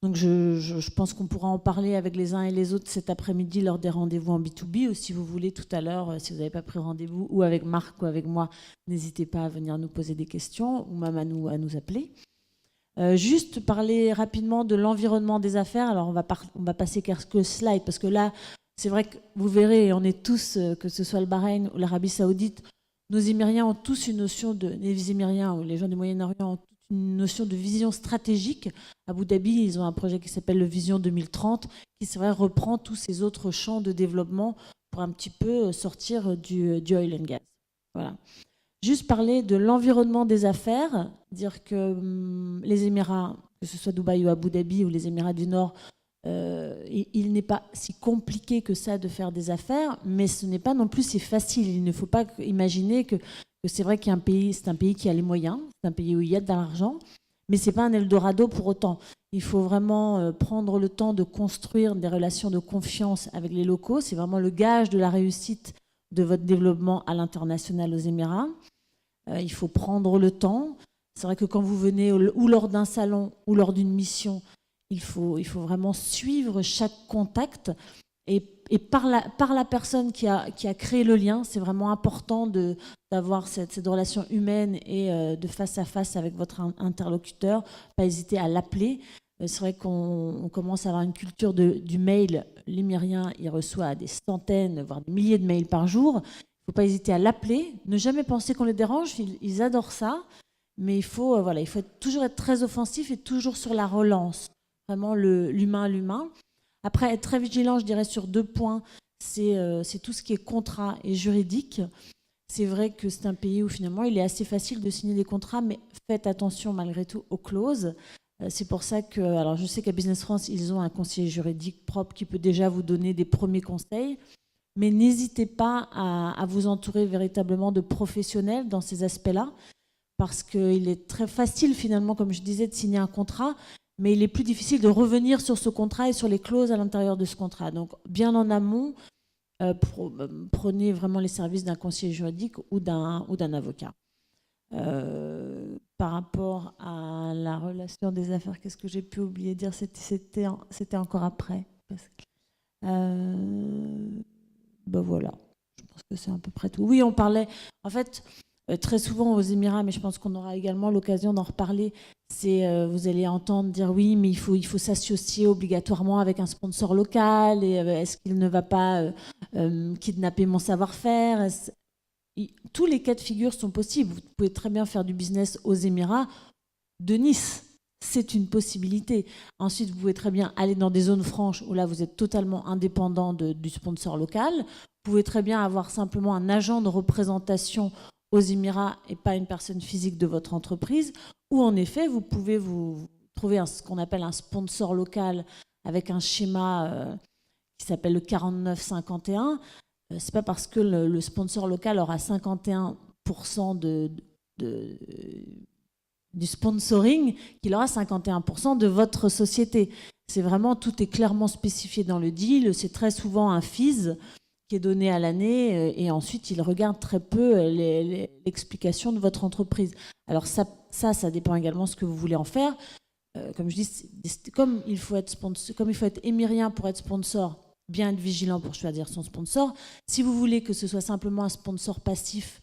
[SPEAKER 13] Donc je pense qu'on pourra en parler avec les uns et les autres cet après-midi lors des rendez-vous en B2B, ou si vous voulez tout à l'heure, si vous n'avez pas pris rendez-vous, ou avec Marc ou avec moi, n'hésitez pas à venir nous poser des questions, ou même à nous appeler. Juste parler rapidement de l'environnement des affaires. Alors on va passer quelques slides, parce que là, C'est vrai que vous verrez, et on est tous, que ce soit le Bahreïn ou l'Arabie Saoudite, nos Émiriens ont tous une notion les Émiriens ou les gens du Moyen-Orient ont tous une notion de vision stratégique. À Abu Dhabi, ils ont un projet qui s'appelle le Vision 2030, qui c'est vrai reprend tous ces autres champs de développement pour un petit peu sortir du oil and gas. Voilà. Juste parler de l'environnement des affaires, dire que les Émirats, que ce soit Dubaï ou Abu Dhabi ou les Émirats du Nord, il n'est pas si compliqué que ça de faire des affaires, mais ce n'est pas non plus si facile. Il ne faut pas imaginer que c'est vrai qu'il y a c'est un pays qui a les moyens, c'est un pays où il y a de l'argent, mais ce n'est pas un Eldorado pour autant. Il faut vraiment prendre le temps de construire des relations de confiance avec les locaux. C'est vraiment le gage de la réussite de votre développement à l'international aux Émirats. Il faut prendre le temps. C'est vrai que quand vous venez ou lors d'un salon ou lors d'une mission, il faut vraiment suivre chaque contact et par la personne qui a créé le lien, c'est vraiment important d'avoir cette relation humaine et de face à face avec votre interlocuteur. Pas hésiter à l'appeler. C'est vrai qu'on commence à avoir une culture du mail. L'Émirien, il reçoit des centaines, voire des milliers de mails par jour. Il ne faut pas hésiter à l'appeler. Ne jamais penser qu'on les dérange. Ils adorent ça. Mais il faut toujours être très offensif et toujours sur la relance. Vraiment l'humain à l'humain. Après, être très vigilant, je dirais, sur 2 points. C'est tout ce qui est contrat et juridique. C'est vrai que c'est un pays où finalement il est assez facile de signer des contrats, mais faites attention malgré tout aux clauses. C'est pour ça que, alors je sais qu'à Business France, ils ont un conseiller juridique propre qui peut déjà vous donner des premiers conseils, mais n'hésitez pas à vous entourer véritablement de professionnels dans ces aspects-là, parce qu'il est très facile finalement, comme je disais, de signer un contrat, mais il est plus difficile de revenir sur ce contrat et sur les clauses à l'intérieur de ce contrat. Donc, bien en amont, prenez vraiment les services d'un conseiller juridique ou d'un avocat. Par rapport à la relation des affaires, qu'est-ce que j'ai pu oublier de dire? C'était encore après. Ben voilà, je pense que c'est à peu près tout. Oui, on parlait, en fait, très souvent aux Émirats, mais je pense qu'on aura également l'occasion d'en reparler, vous allez entendre dire oui, mais il faut s'associer obligatoirement avec un sponsor local, et est-ce qu'il ne va pas kidnapper mon savoir-faire? Tous les cas de figure sont possibles. Vous pouvez très bien faire du business aux Émirats de Nice. C'est une possibilité. Ensuite, vous pouvez très bien aller dans des zones franches où là, vous êtes totalement indépendant du sponsor local. Vous pouvez très bien avoir simplement un agent de représentation aux Émirats et pas une personne physique de votre entreprise. Ou en effet, vous pouvez vous trouver ce qu'on appelle un sponsor local avec un schéma qui s'appelle le 49-51. C'est pas parce que le sponsor local aura 51% du sponsoring qu'il aura 51% de votre société. C'est vraiment, tout est clairement spécifié dans le deal. C'est très souvent un fees qui est donné à l'année et ensuite il regarde très peu l'explication de votre entreprise. Alors ça dépend également de ce que vous voulez en faire. Comme je dis, comme il faut être émirien pour être sponsor, bien être vigilant pour choisir son sponsor. Si vous voulez que ce soit simplement un sponsor passif,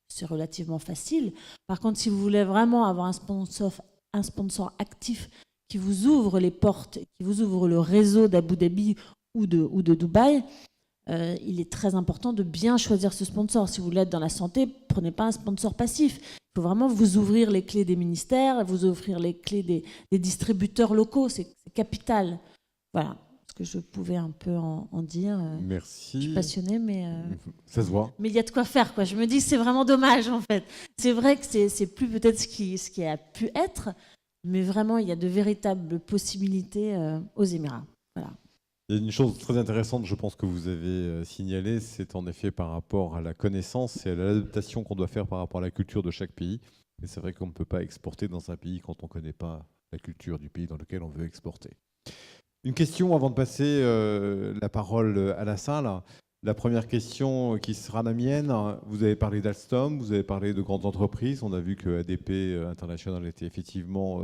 [SPEAKER 13] c'est relativement facile. Par contre, si vous voulez vraiment avoir un sponsor actif qui vous ouvre les portes, qui vous ouvre le réseau d'Abu Dhabi ou de Dubaï, il est très important de bien choisir ce sponsor. Si vous voulez être dans la santé, prenez pas un sponsor passif. Il faut vraiment vous ouvrir les clés des ministères, vous ouvrir les clés des distributeurs locaux. C'est capital. Voilà ce que je pouvais un peu en dire.
[SPEAKER 1] Merci.
[SPEAKER 13] Je suis passionnée, mais
[SPEAKER 1] ça se voit.
[SPEAKER 13] Mais il y a de quoi faire, quoi. Je me dis que c'est vraiment dommage, en fait. C'est vrai que c'est plus peut-être ce qui a pu être, mais vraiment il y a de véritables possibilités aux Émirats. Voilà.
[SPEAKER 1] Il y a une chose très intéressante, je pense, que vous avez signalée, c'est en effet par rapport à la connaissance et à l'adaptation qu'on doit faire par rapport à la culture de chaque pays. Et c'est vrai qu'on ne peut pas exporter dans un pays quand on ne connaît pas la culture du pays dans lequel on veut exporter. Une question avant de passer la parole à la salle. La première question qui sera la mienne, vous avez parlé d'Alstom, vous avez parlé de grandes entreprises. On a vu que ADP International était effectivement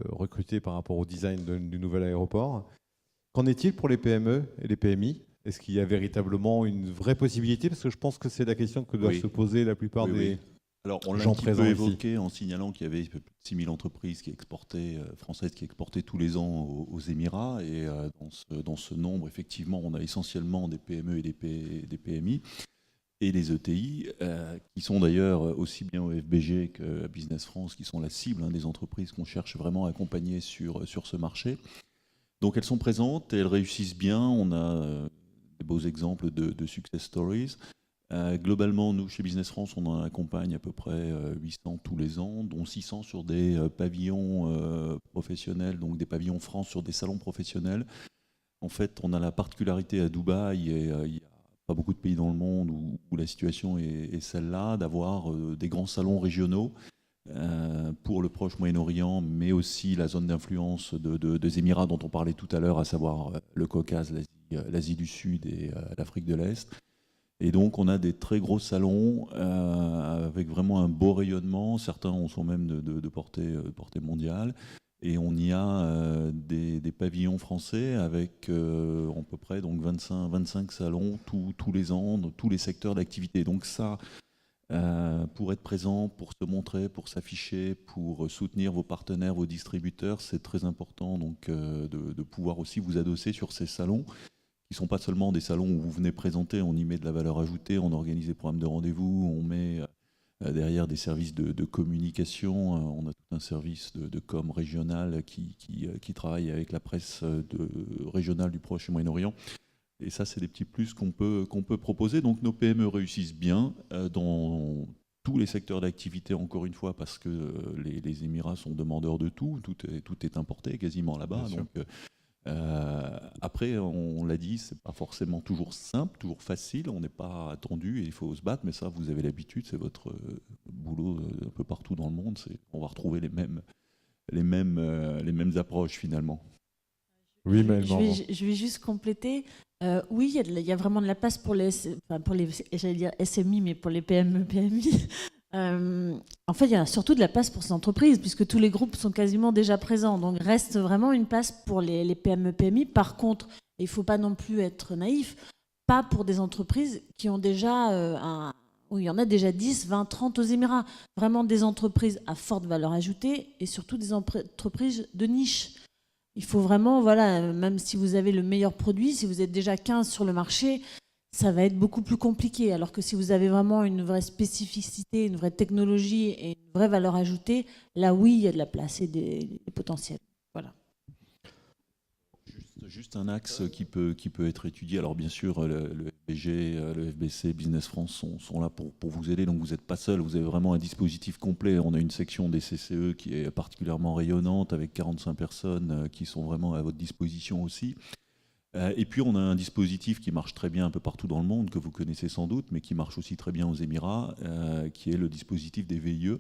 [SPEAKER 1] recruté par rapport au design du nouvel aéroport. Qu'en est-il pour les PME et les PMI? Est-ce qu'il y a véritablement une vraie possibilité? Parce que je pense que c'est la question que doivent se poser la plupart des
[SPEAKER 2] Alors, on l'a un
[SPEAKER 1] gens
[SPEAKER 2] petit peu
[SPEAKER 1] présents ici.
[SPEAKER 2] évoqué en signalant qu'il y avait plus de 6 000 entreprises qui exportaient, françaises qui exportaient tous les ans aux Émirats. Et dans ce nombre, effectivement, on a essentiellement des PME et des PMI et les ETI, qui sont d'ailleurs aussi bien au FBG qu'à Business France, qui sont la cible des entreprises qu'on cherche vraiment à accompagner sur ce marché. Donc, elles sont présentes et elles réussissent bien. On a des beaux exemples de success stories. Globalement, nous, chez Business France, on en accompagne à peu près 800 tous les ans, dont 600 sur des pavillons professionnels, donc des pavillons France sur des salons professionnels. En fait, on a la particularité à Dubaï, et il n'y a pas beaucoup de pays dans le monde où la situation est celle-là, d'avoir des grands salons régionaux pour le Proche-Moyen-Orient, mais aussi la zone d'influence des Émirats dont on parlait tout à l'heure, à savoir le Caucase, l'Asie du Sud et l'Afrique de l'Est. Et donc, on a des très gros salons avec vraiment un beau rayonnement. Certains sont même de portée mondiale. Et on y a des pavillons français avec à peu près donc 25 salons tous les ans, dans tous les secteurs d'activité. Donc ça, pour être présent, pour se montrer, pour s'afficher, pour soutenir vos partenaires, vos distributeurs, c'est très important donc, de pouvoir aussi vous adosser sur ces salons, qui ne sont pas seulement des salons où vous venez présenter, on y met de la valeur ajoutée, on organise des programmes de rendez-vous, on met derrière des services de communication, on a tout un service de com régional qui travaille avec la presse régionale du Proche et Moyen-Orient. Et ça, c'est des petits plus qu'on peut proposer. Donc nos PME réussissent bien dans tous les secteurs d'activité, encore une fois, parce que les Émirats sont demandeurs de tout est importé quasiment là-bas. Donc, après, on l'a dit, c'est pas forcément toujours simple, toujours facile, on n'est pas attendu et il faut se battre, mais ça, vous avez l'habitude, c'est votre boulot un peu partout dans le monde, on va retrouver les mêmes approches finalement.
[SPEAKER 1] Oui, mais
[SPEAKER 13] je vais juste compléter. Oui, il y a vraiment de la place pour j'allais dire SMI, mais pour les PME, PMI. En fait, il y a surtout de la place pour ces entreprises, puisque tous les groupes sont quasiment déjà présents. Donc, reste vraiment une place pour les PME, PMI. Par contre, il ne faut pas non plus être naïf, pas pour des entreprises qui ont déjà où il y en a déjà 10, 20, 30 aux Émirats. Vraiment des entreprises à forte valeur ajoutée et surtout des entreprises de niche. Il faut vraiment, voilà, même si vous avez le meilleur produit, si vous êtes déjà 15 sur le marché, ça va être beaucoup plus compliqué. Alors que si vous avez vraiment une vraie spécificité, une vraie technologie et une vraie valeur ajoutée, là oui, il y a de la place et des potentiels. Voilà.
[SPEAKER 2] Juste un axe qui peut être étudié. Alors bien sûr, le FBG, le FBC, Business France sont là pour vous aider. Donc vous n'êtes pas seul, vous avez vraiment un dispositif complet. On a une section des CCE qui est particulièrement rayonnante avec 45 personnes qui sont vraiment à votre disposition aussi. Et puis on a un dispositif qui marche très bien un peu partout dans le monde, que vous connaissez sans doute, mais qui marche aussi très bien aux Émirats, qui est le dispositif des VIE,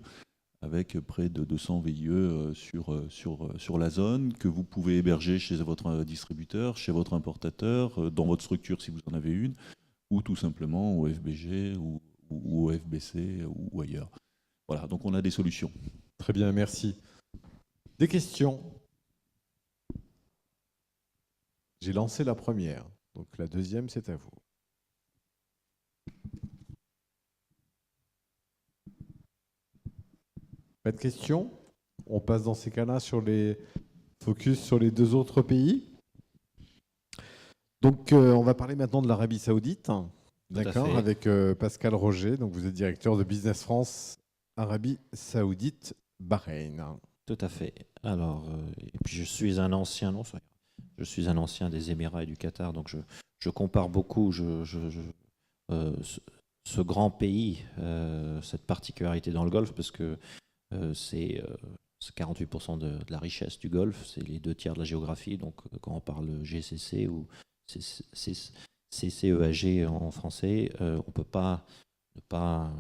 [SPEAKER 2] avec près de 200 VIE sur la zone, que vous pouvez héberger chez votre distributeur, chez votre importateur, dans votre structure si vous en avez une, ou tout simplement au FBG ou au FBC ou ailleurs. Voilà, donc on a des solutions.
[SPEAKER 1] Très bien, merci. Des questions ? J'ai lancé la première, donc la deuxième, c'est à vous. Pas de questions? On passe dans ces cas-là sur les focus sur les deux autres pays. Donc, on va parler maintenant de l'Arabie Saoudite, d'accord, avec Pascal Roger. Donc, vous êtes directeur de Business France Arabie Saoudite Bahreïn.
[SPEAKER 14] Tout à fait. Alors, et puis je suis un ancien, je suis un ancien des Émirats et du Qatar, donc je compare beaucoup ce grand pays, cette particularité dans le Golfe, parce que c'est 48% de la richesse du Golfe, c'est les 2/3 de la géographie. Donc quand on parle GCC ou CCEAG en français, on ne peut pas ne pas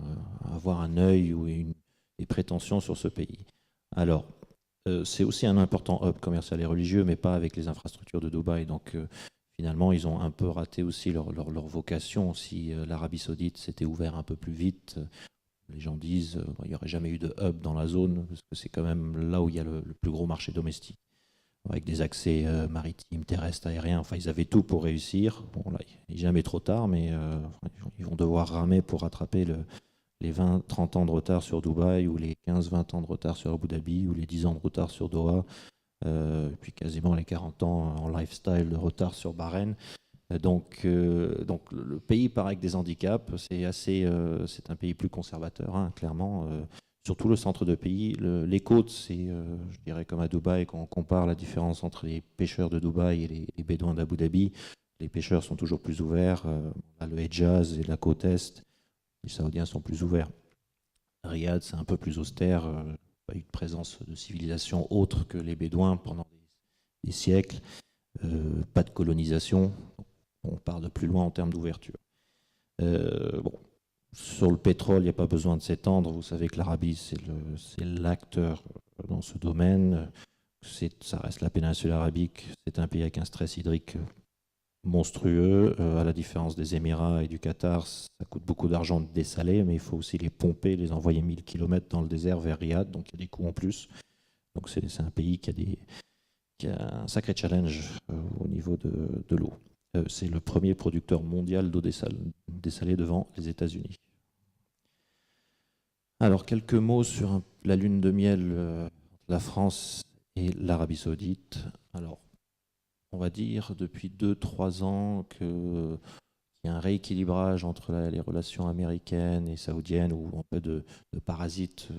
[SPEAKER 14] avoir un œil ou des prétentions sur ce pays. Alors, c'est aussi un important hub commercial et religieux, mais pas avec les infrastructures de Dubaï. Donc finalement, ils ont un peu raté aussi leur vocation. Si l'Arabie Saoudite s'était ouvert un peu plus vite, les gens disent il n'y aurait jamais eu de hub dans la zone, parce que c'est quand même là où il y a le plus gros marché domestique, avec des accès maritimes, terrestres, aériens. Enfin, ils avaient tout pour réussir. Bon, là, il n'est jamais trop tard, mais ils vont devoir ramer pour rattraper les 20-30 ans de retard sur Dubaï, ou les 15-20 ans de retard sur Abu Dhabi, ou les 10 ans de retard sur Doha, puis quasiment les 40 ans en lifestyle de retard sur Bahreïn. Donc le pays part avec des handicaps. C'est un pays plus conservateur, hein, clairement. Surtout le centre de pays. Les côtes, c'est, je dirais, comme à Dubaï, quand on compare la différence entre les pêcheurs de Dubaï et les bédouins d'Abu Dhabi, les pêcheurs sont toujours plus ouverts. Le Hejaz et la côte Est, les Saoudiens sont plus ouverts. Riyad, c'est un peu plus austère. Pas eu de présence de civilisation autre que les bédouins pendant des siècles. Pas de colonisation. On part de plus loin en termes d'ouverture. Sur le pétrole, il n'y a pas besoin de s'étendre. Vous savez que l'Arabie, c'est l'acteur dans ce domaine. Ça reste la péninsule arabique. C'est un pays avec un stress hydrique monstrueux. À la différence des Émirats et du Qatar, ça coûte beaucoup d'argent de dessaler, mais il faut aussi les pomper, les envoyer 1000 km dans le désert vers Riyad. Donc il y a des coûts en plus. Donc c'est un pays qui a un sacré challenge au niveau de l'eau. C'est le premier producteur mondial d'eau dessalée devant les États-Unis. Alors, quelques mots sur la lune de miel entre la France et l'Arabie Saoudite. Alors, on va dire depuis 2-3 ans qu'il y a un rééquilibrage entre les relations américaines et saoudiennes, ou un peu de parasites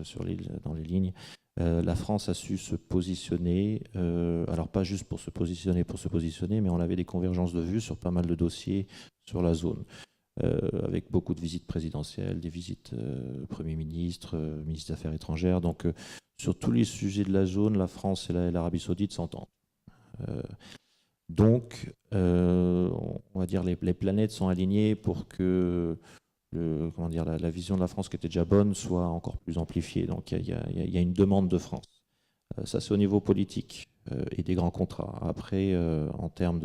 [SPEAKER 14] dans les lignes. La France a su se positionner, alors pas juste pour se positionner, mais on avait des convergences de vues sur pas mal de dossiers sur la zone, avec beaucoup de visites présidentielles, des visites Premier ministre, ministre des Affaires étrangères. Donc sur tous les sujets de la zone, la France et l'Arabie Saoudite s'entendent. Donc, on va dire les planètes sont alignées pour que la vision de la France qui était déjà bonne soit encore plus amplifiée. Donc il y a une demande de France. Ça, c'est au niveau politique et des grands contrats. Après, en termes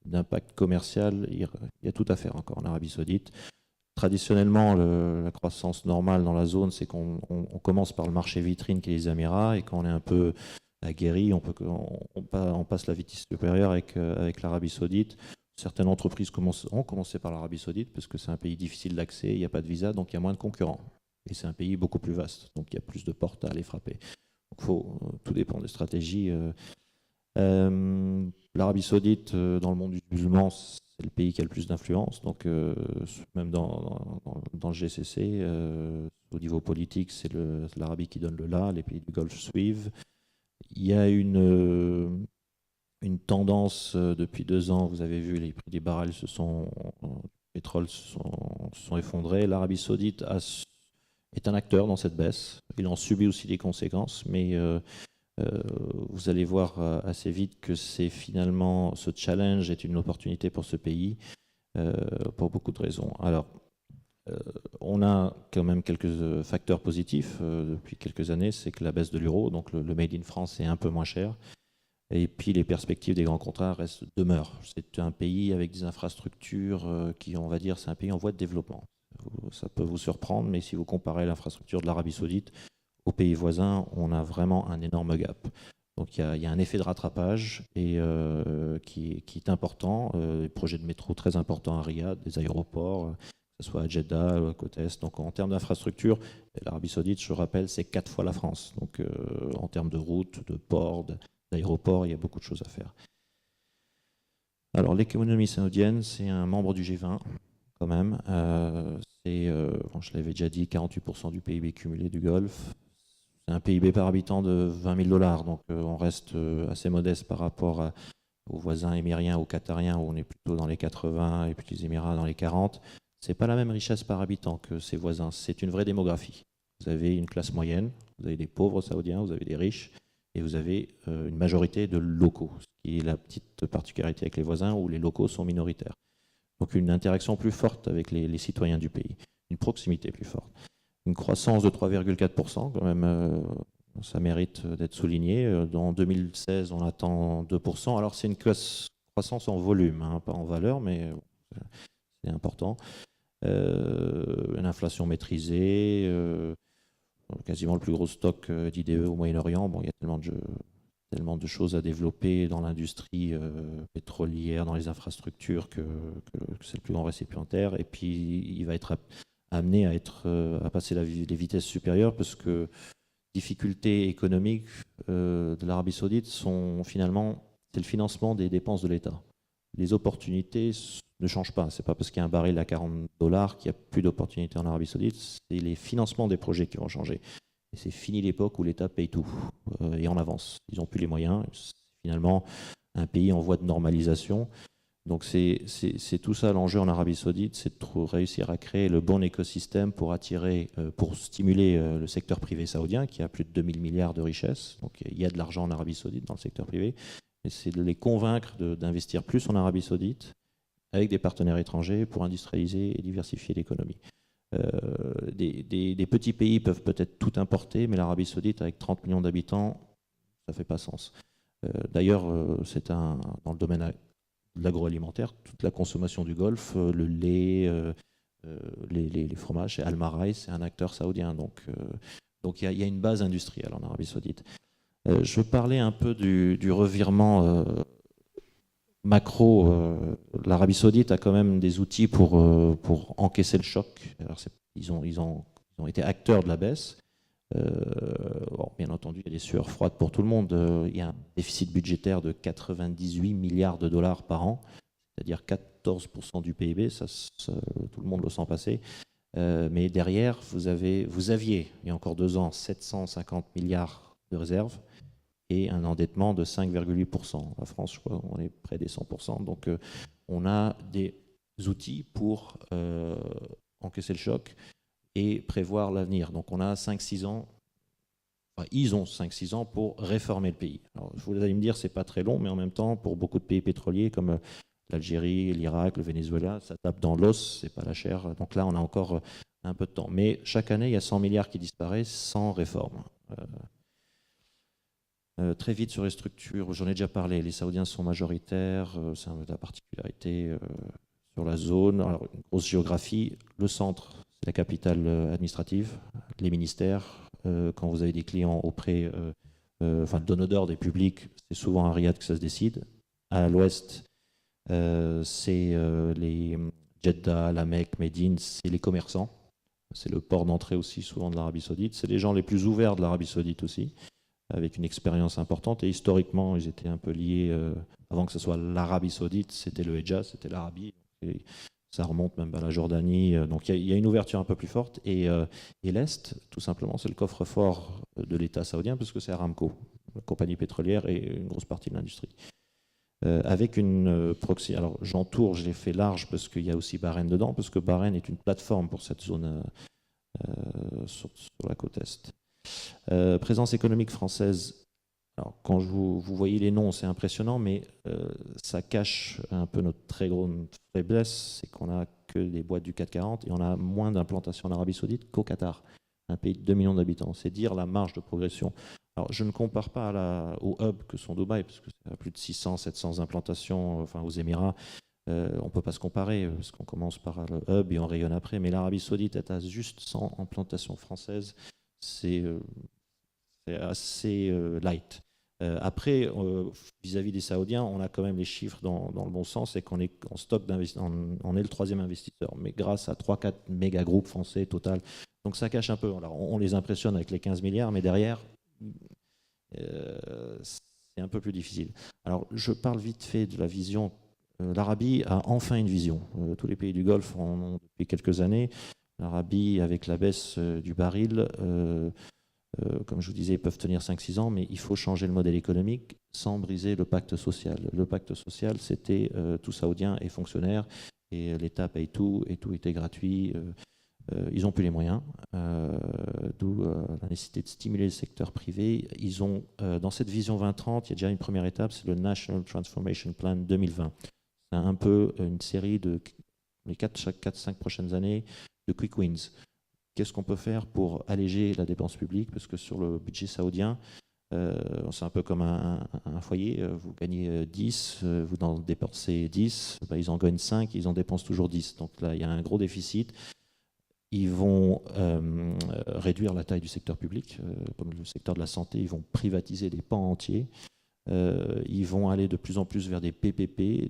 [SPEAKER 14] d'impact commercial, il y a tout à faire encore en Arabie Saoudite. Traditionnellement, la croissance normale dans la zone, c'est qu'on commence par le marché vitrine qui est les Émirats, et quand on est un peu aguerri, on passe la vitesse supérieure avec l'Arabie Saoudite. Certaines entreprises ont commencé par l'Arabie Saoudite parce que c'est un pays difficile d'accès, il n'y a pas de visa, donc il y a moins de concurrents. Et c'est un pays beaucoup plus vaste, donc il y a plus de portes à aller frapper. Donc tout dépend des stratégies. L'Arabie Saoudite, dans le monde musulman, c'est le pays qui a le plus d'influence. Donc même dans le GCC, au niveau politique, c'est l'Arabie qui donne le là, les pays du Golfe suivent. Il y a une tendance depuis 2 ans, vous avez vu, les prix des barils pétrole se sont effondrés. L'Arabie Saoudite est un acteur dans cette baisse. Il en subit aussi des conséquences, mais vous allez voir assez vite que finalement ce challenge est une opportunité pour ce pays, pour beaucoup de raisons. Alors, on a quand même quelques facteurs positifs depuis quelques années, c'est que la baisse de l'euro, donc le Made in France est un peu moins cher. Et puis les perspectives des grands contrats demeurent. C'est un pays avec des infrastructures qui, on va dire, c'est un pays en voie de développement. Ça peut vous surprendre, mais si vous comparez l'infrastructure de l'Arabie Saoudite aux pays voisins, on a vraiment un énorme gap. Donc il y a un effet de rattrapage qui est important. Des projets de métro très importants à Riyad, des aéroports, que ce soit à Jeddah ou à côte Est. Donc en termes d'infrastructure, l'Arabie Saoudite, je rappelle, c'est 4 fois la France. Donc en termes de routes, de ports, d'aéroports, il y a beaucoup de choses à faire. Alors l'économie saoudienne, c'est un membre du G20 quand même. Je l'avais déjà dit, 48% du PIB cumulé du Golfe. C'est un PIB par habitant de $20 000, donc on reste assez modeste par rapport aux voisins émiriens, aux qatariens, où on est plutôt dans les 80, et puis les Émirats dans les 40. C'est pas la même richesse par habitant que ses voisins. C'est une vraie démographie. Vous avez une classe moyenne, vous avez des pauvres saoudiens, vous avez des riches, et vous avez une majorité de locaux, ce qui est la petite particularité avec les voisins où les locaux sont minoritaires. Donc une interaction plus forte avec les citoyens du pays, une proximité plus forte. Une croissance de 3,4%, quand même, ça mérite d'être souligné. En 2016, on attend 2%. Alors c'est une croissance en volume, hein, pas en valeur, mais c'est important. Une inflation maîtrisée, quasiment le plus gros stock d'IDE au Moyen-Orient. Bon, il y a tellement de choses à développer dans l'industrie pétrolière, dans les infrastructures, que c'est le plus grand récipiendaire. Et puis, il va être amené à passer les vitesses supérieures parce que difficultés économiques de l'Arabie Saoudite sont finalement, c'est le financement des dépenses de l'État. Les opportunités ne changent pas. Ce n'est pas parce qu'il y a un baril à $40 qu'il n'y a plus d'opportunités en Arabie Saoudite. C'est les financements des projets qui vont changer. Et c'est fini l'époque où l'État paye tout et en avance. Ils n'ont plus les moyens. C'est finalement un pays en voie de normalisation. Donc c'est tout ça l'enjeu en Arabie Saoudite, c'est de réussir à créer le bon écosystème pour attirer, pour stimuler le secteur privé saoudien qui a plus de 2000 milliards de richesses. Donc il y a de l'argent en Arabie Saoudite dans le secteur privé. Mais c'est de les convaincre d'investir plus en Arabie Saoudite avec des partenaires étrangers pour industrialiser et diversifier l'économie. Des petits pays peuvent peut-être tout importer, mais l'Arabie Saoudite avec 30 millions d'habitants, ça ne fait pas sens. D'ailleurs, dans le domaine de l'agroalimentaire, toute la consommation du Golfe, le lait, les fromages, Al Marai, c'est un acteur saoudien. Donc il y a une base industrielle en Arabie Saoudite. Je veux parler un peu du revirement macro. L'Arabie Saoudite a quand même des outils pour encaisser le choc. Alors ils ont été acteurs de la baisse. Bon, bien entendu, il y a des sueurs froides pour tout le monde. Il y a un déficit budgétaire de 98 milliards de dollars par an, c'est-à-dire 14% du PIB, tout le monde le sent passer. Mais derrière, vous aviez, il y a encore 2 ans, 750 milliards de réserves et un endettement de 5,8%. La France, je crois, on est près des 100%. Donc, on a des outils pour encaisser le choc et prévoir l'avenir. Donc on a 5-6 ans, enfin, ils ont 5-6 ans pour réformer le pays. Alors, vous allez me dire, c'est pas très long, mais en même temps, pour beaucoup de pays pétroliers comme l'Algérie, l'Irak, le Venezuela, ça tape dans l'os, c'est pas la chair. Donc là, on a encore un peu de temps. Mais chaque année, il y a 100 milliards qui disparaissent sans réforme. Très vite sur les structures, j'en ai déjà parlé, les Saoudiens sont majoritaires, c'est la particularité sur la zone. Alors, une grosse géographie, le centre, la capitale administrative, les ministères. Quand vous avez des clients auprès, enfin le donneur des publics, c'est souvent à Riyad que ça se décide. À l'ouest, c'est les Jeddah, la Mecque, Médine, c'est les commerçants. C'est le port d'entrée aussi souvent de l'Arabie Saoudite. C'est les gens les plus ouverts de l'Arabie Saoudite aussi, avec une expérience importante. Et historiquement, ils étaient un peu liés, avant que ce soit l'Arabie Saoudite, c'était le Hejaz, c'était l'Arabie. Et ça remonte même à la Jordanie. Donc il y a une ouverture un peu plus forte. Et l'Est, tout simplement, c'est le coffre-fort de l'État saoudien, parce que c'est Aramco, la compagnie pétrolière et une grosse partie de l'industrie. Avec une proxy. Alors j'entoure, je l'ai fait large parce qu'il y a aussi Bahreïn dedans, parce que Bahreïn est une plateforme pour cette zone sur la côte Est. Présence économique française. Alors, quand vous voyez les noms, c'est impressionnant, mais ça cache un peu notre très grande faiblesse, c'est qu'on n'a que des boîtes du CAC 40 et on a moins d'implantations en Arabie Saoudite qu'au Qatar, un pays de 2 millions d'habitants. C'est dire la marge de progression. Alors, je ne compare pas au hub que sont Dubaï, parce que c'est à plus de 600, 700 implantations, enfin aux Émirats. On ne peut pas se comparer, parce qu'on commence par le hub et on rayonne après. Mais l'Arabie Saoudite est à juste 100 implantations françaises. C'est assez light. Après, vis-à-vis des Saoudiens, on a quand même les chiffres dans le bon sens, c'est qu'on est en stock d'investisseurs, on est le 3e investisseur, mais grâce à 3-4 méga groupes français total. Donc ça cache un peu. Alors, on les impressionne avec les 15 milliards, mais derrière, c'est un peu plus difficile. Alors, je parle vite fait de la vision. L'Arabie a enfin une vision. Tous les pays du Golfe en ont depuis quelques années. L'Arabie, avec la baisse du baril, comme je vous disais, ils peuvent tenir 5-6 ans, mais il faut changer le modèle économique sans briser le pacte social. Le pacte social, c'était tout saoudien et fonctionnaire, et l'État paye tout, et tout était gratuit. Ils n'ont plus les moyens, d'où la nécessité de stimuler le secteur privé. Ils ont, dans cette vision 2030, il y a déjà une première étape, c'est le National Transformation Plan 2020. C'est un peu une série de les 4-5 prochaines années de quick wins. Qu'est-ce qu'on peut faire pour alléger la dépense publique? Parce que sur le budget saoudien, c'est un peu comme un foyer. Vous gagnez 10, vous en dépensez 10, ben ils en gagnent 5, ils en dépensent toujours 10. Donc là, il y a un gros déficit. Ils vont réduire la taille du secteur public, comme le secteur de la santé. Ils vont privatiser des pans entiers. Ils vont aller de plus en plus vers des PPP.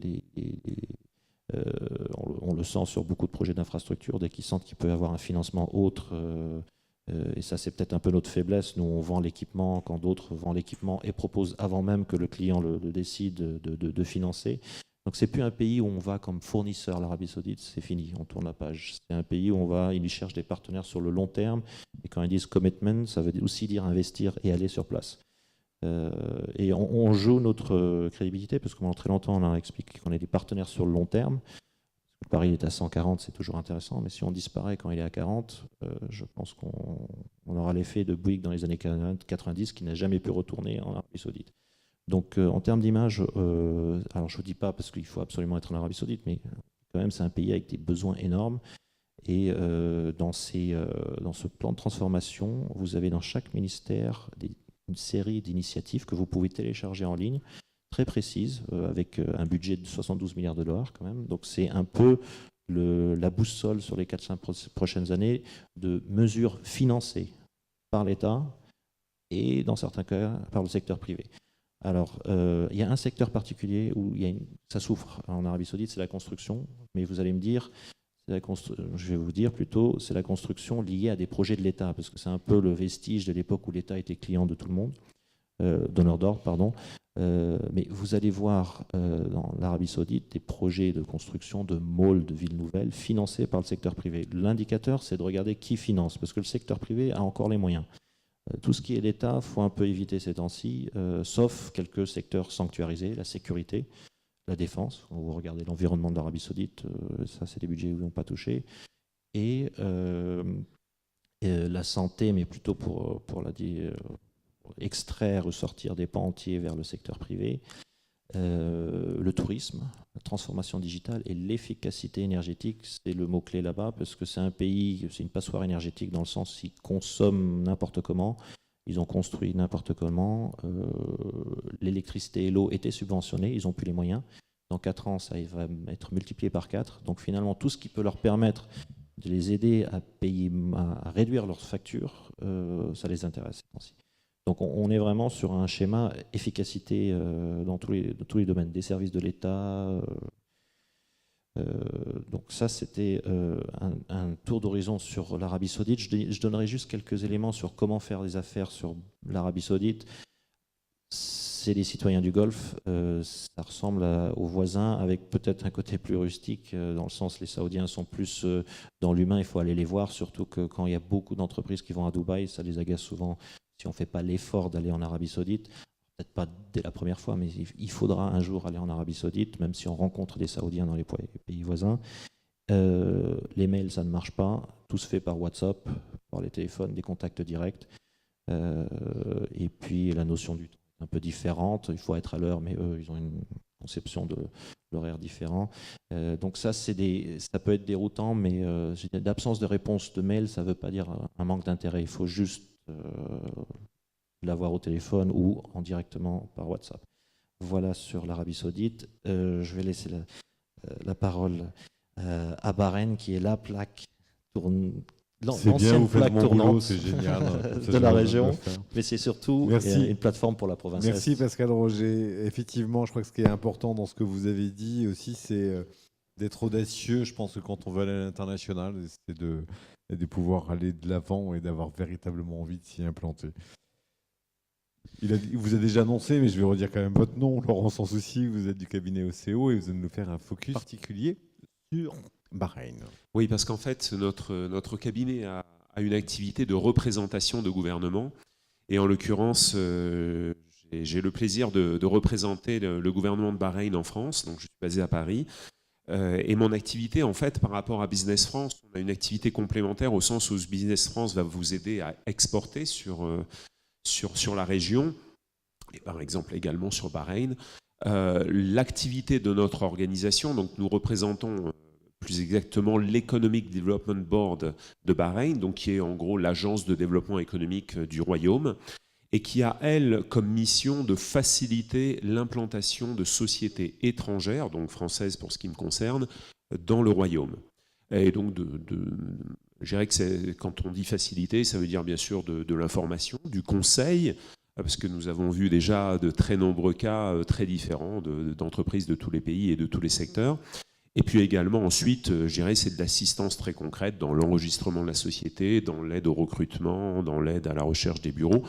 [SPEAKER 14] On le sent sur beaucoup de projets d'infrastructure, dès qu'ils sentent qu'il peut y avoir un financement autre, et ça c'est peut-être un peu notre faiblesse, nous on vend l'équipement quand d'autres vendent l'équipement et proposent avant même que le client le décide de financer. Donc c'est plus un pays où on va comme fournisseur, l'Arabie Saoudite, c'est fini, on tourne la page. C'est un pays où ils cherchent des partenaires sur le long terme, et quand ils disent commitment, ça veut aussi dire investir et aller sur place. Et on joue notre crédibilité, parce que pendant très longtemps, on a expliqué qu'on est des partenaires sur le long terme. Paris est à 140, c'est toujours intéressant, mais si on disparaît quand il est à 40, je pense qu'on aura l'effet de Bouygues dans les années 90, qui n'a jamais pu retourner en Arabie Saoudite. Donc en termes d'image, alors je ne vous dis pas parce qu'il faut absolument être en Arabie Saoudite, mais quand même c'est un pays avec des besoins énormes. Et dans ce plan de transformation, vous avez dans chaque ministère une série d'initiatives que vous pouvez télécharger en ligne, très précises, avec un budget de 72 milliards de dollars quand même. Donc c'est un peu la boussole sur les 4-5 prochaines années de mesures financées par l'État et dans certains cas par le secteur privé. Alors, il y a un secteur particulier où ça souffre en Arabie Saoudite, c'est la construction. Mais vous allez me dire, je vais vous dire plutôt, c'est la construction liée à des projets de l'État, parce que c'est un peu le vestige de l'époque où l'État était client de tout le monde, donneur d'ordre, pardon. Mais vous allez voir dans l'Arabie Saoudite des projets de construction de malls, de villes nouvelles, financés par le secteur privé. L'indicateur, c'est de regarder qui finance, parce que le secteur privé a encore les moyens. Tout ce qui est l'État, il faut un peu éviter ces temps-ci, sauf quelques secteurs sanctuarisés, la sécurité, la défense. Vous regardez l'environnement de l'Arabie Saoudite, ça c'est des budgets où ils n'ont pas touché. Et la santé, mais plutôt pour extraire ou sortir des pans entiers vers le secteur privé. Le tourisme, la transformation digitale et l'efficacité énergétique, c'est le mot-clé là-bas, parce que c'est un pays, c'est une passoire énergétique dans le sens qu'ils consomment n'importe comment, ils ont construit n'importe comment, l'électricité et l'eau étaient subventionnées, ils n'ont plus les moyens. Dans 4 ans, ça va être multiplié par 4. Donc finalement, tout ce qui peut leur permettre de les aider à réduire leurs factures, ça les intéresse. Donc on est vraiment sur un schéma efficacité dans tous les domaines, des services de l'État. Donc ça, c'était un tour d'horizon sur l'Arabie Saoudite. Je donnerai juste quelques éléments sur comment faire des affaires sur l'Arabie Saoudite. C'est les citoyens du Golfe, ça ressemble aux voisins, avec peut-être un côté plus rustique, dans le sens les Saoudiens sont plus dans l'humain, il faut aller les voir, surtout que quand il y a beaucoup d'entreprises qui vont à Dubaï, ça les agace souvent si on ne fait pas l'effort d'aller en Arabie Saoudite. Peut-être pas dès la première fois, mais il faudra un jour aller en Arabie Saoudite, même si on rencontre des Saoudiens dans les pays voisins. Les mails, ça ne marche pas, tout se fait par WhatsApp, par les téléphones, des contacts directs. Et puis la notion du temps est un peu différente, il faut être à l'heure, mais eux, ils ont une conception de l'horaire différent. Donc ça peut être déroutant, mais l'absence de réponse de mail, ça ne veut pas dire un manque d'intérêt, il faut juste l'avoir au téléphone ou directement par WhatsApp. Voilà sur l'Arabie Saoudite. Je vais laisser la parole à Bahreïn, qui est la plaque l'ancienne plaque tournante de la région, mais c'est surtout une plateforme pour la province.
[SPEAKER 1] Merci Pascal Roger. Effectivement, je crois que ce qui est important dans ce que vous avez dit aussi, c'est d'être audacieux. Je pense que quand on veut aller à l'international, c'est de pouvoir aller de l'avant et d'avoir véritablement envie de s'y implanter. Il vous a déjà annoncé, mais je vais redire quand même votre nom, Laurent Sans Souci, vous êtes du cabinet OCO et vous allez nous faire un focus particulier sur Bahreïn.
[SPEAKER 15] Oui, parce qu'en fait, notre cabinet a une activité de représentation de gouvernement. Et en l'occurrence, j'ai le plaisir de représenter le gouvernement de Bahreïn en France. Donc, je suis basé à Paris. Et mon activité, en fait, par rapport à Business France, on a une activité complémentaire au sens où Business France va vous aider à exporter sur la région, et par exemple également sur Bahreïn. L'activité de notre organisation, donc nous représentons plus exactement l'Economic Development Board de Bahreïn, donc qui est en gros l'agence de développement économique du royaume, et qui a, elle, comme mission de faciliter l'implantation de sociétés étrangères, donc françaises pour ce qui me concerne, dans le royaume. Et donc, je dirais que quand on dit faciliter, ça veut dire bien sûr de l'information, du conseil, parce que nous avons vu déjà de très nombreux cas très différents d'entreprises de tous les pays et de tous les secteurs. Et puis également, ensuite, je dirais, c'est de l'assistance très concrète dans l'enregistrement de la société, dans l'aide au recrutement, dans l'aide à la recherche des bureaux.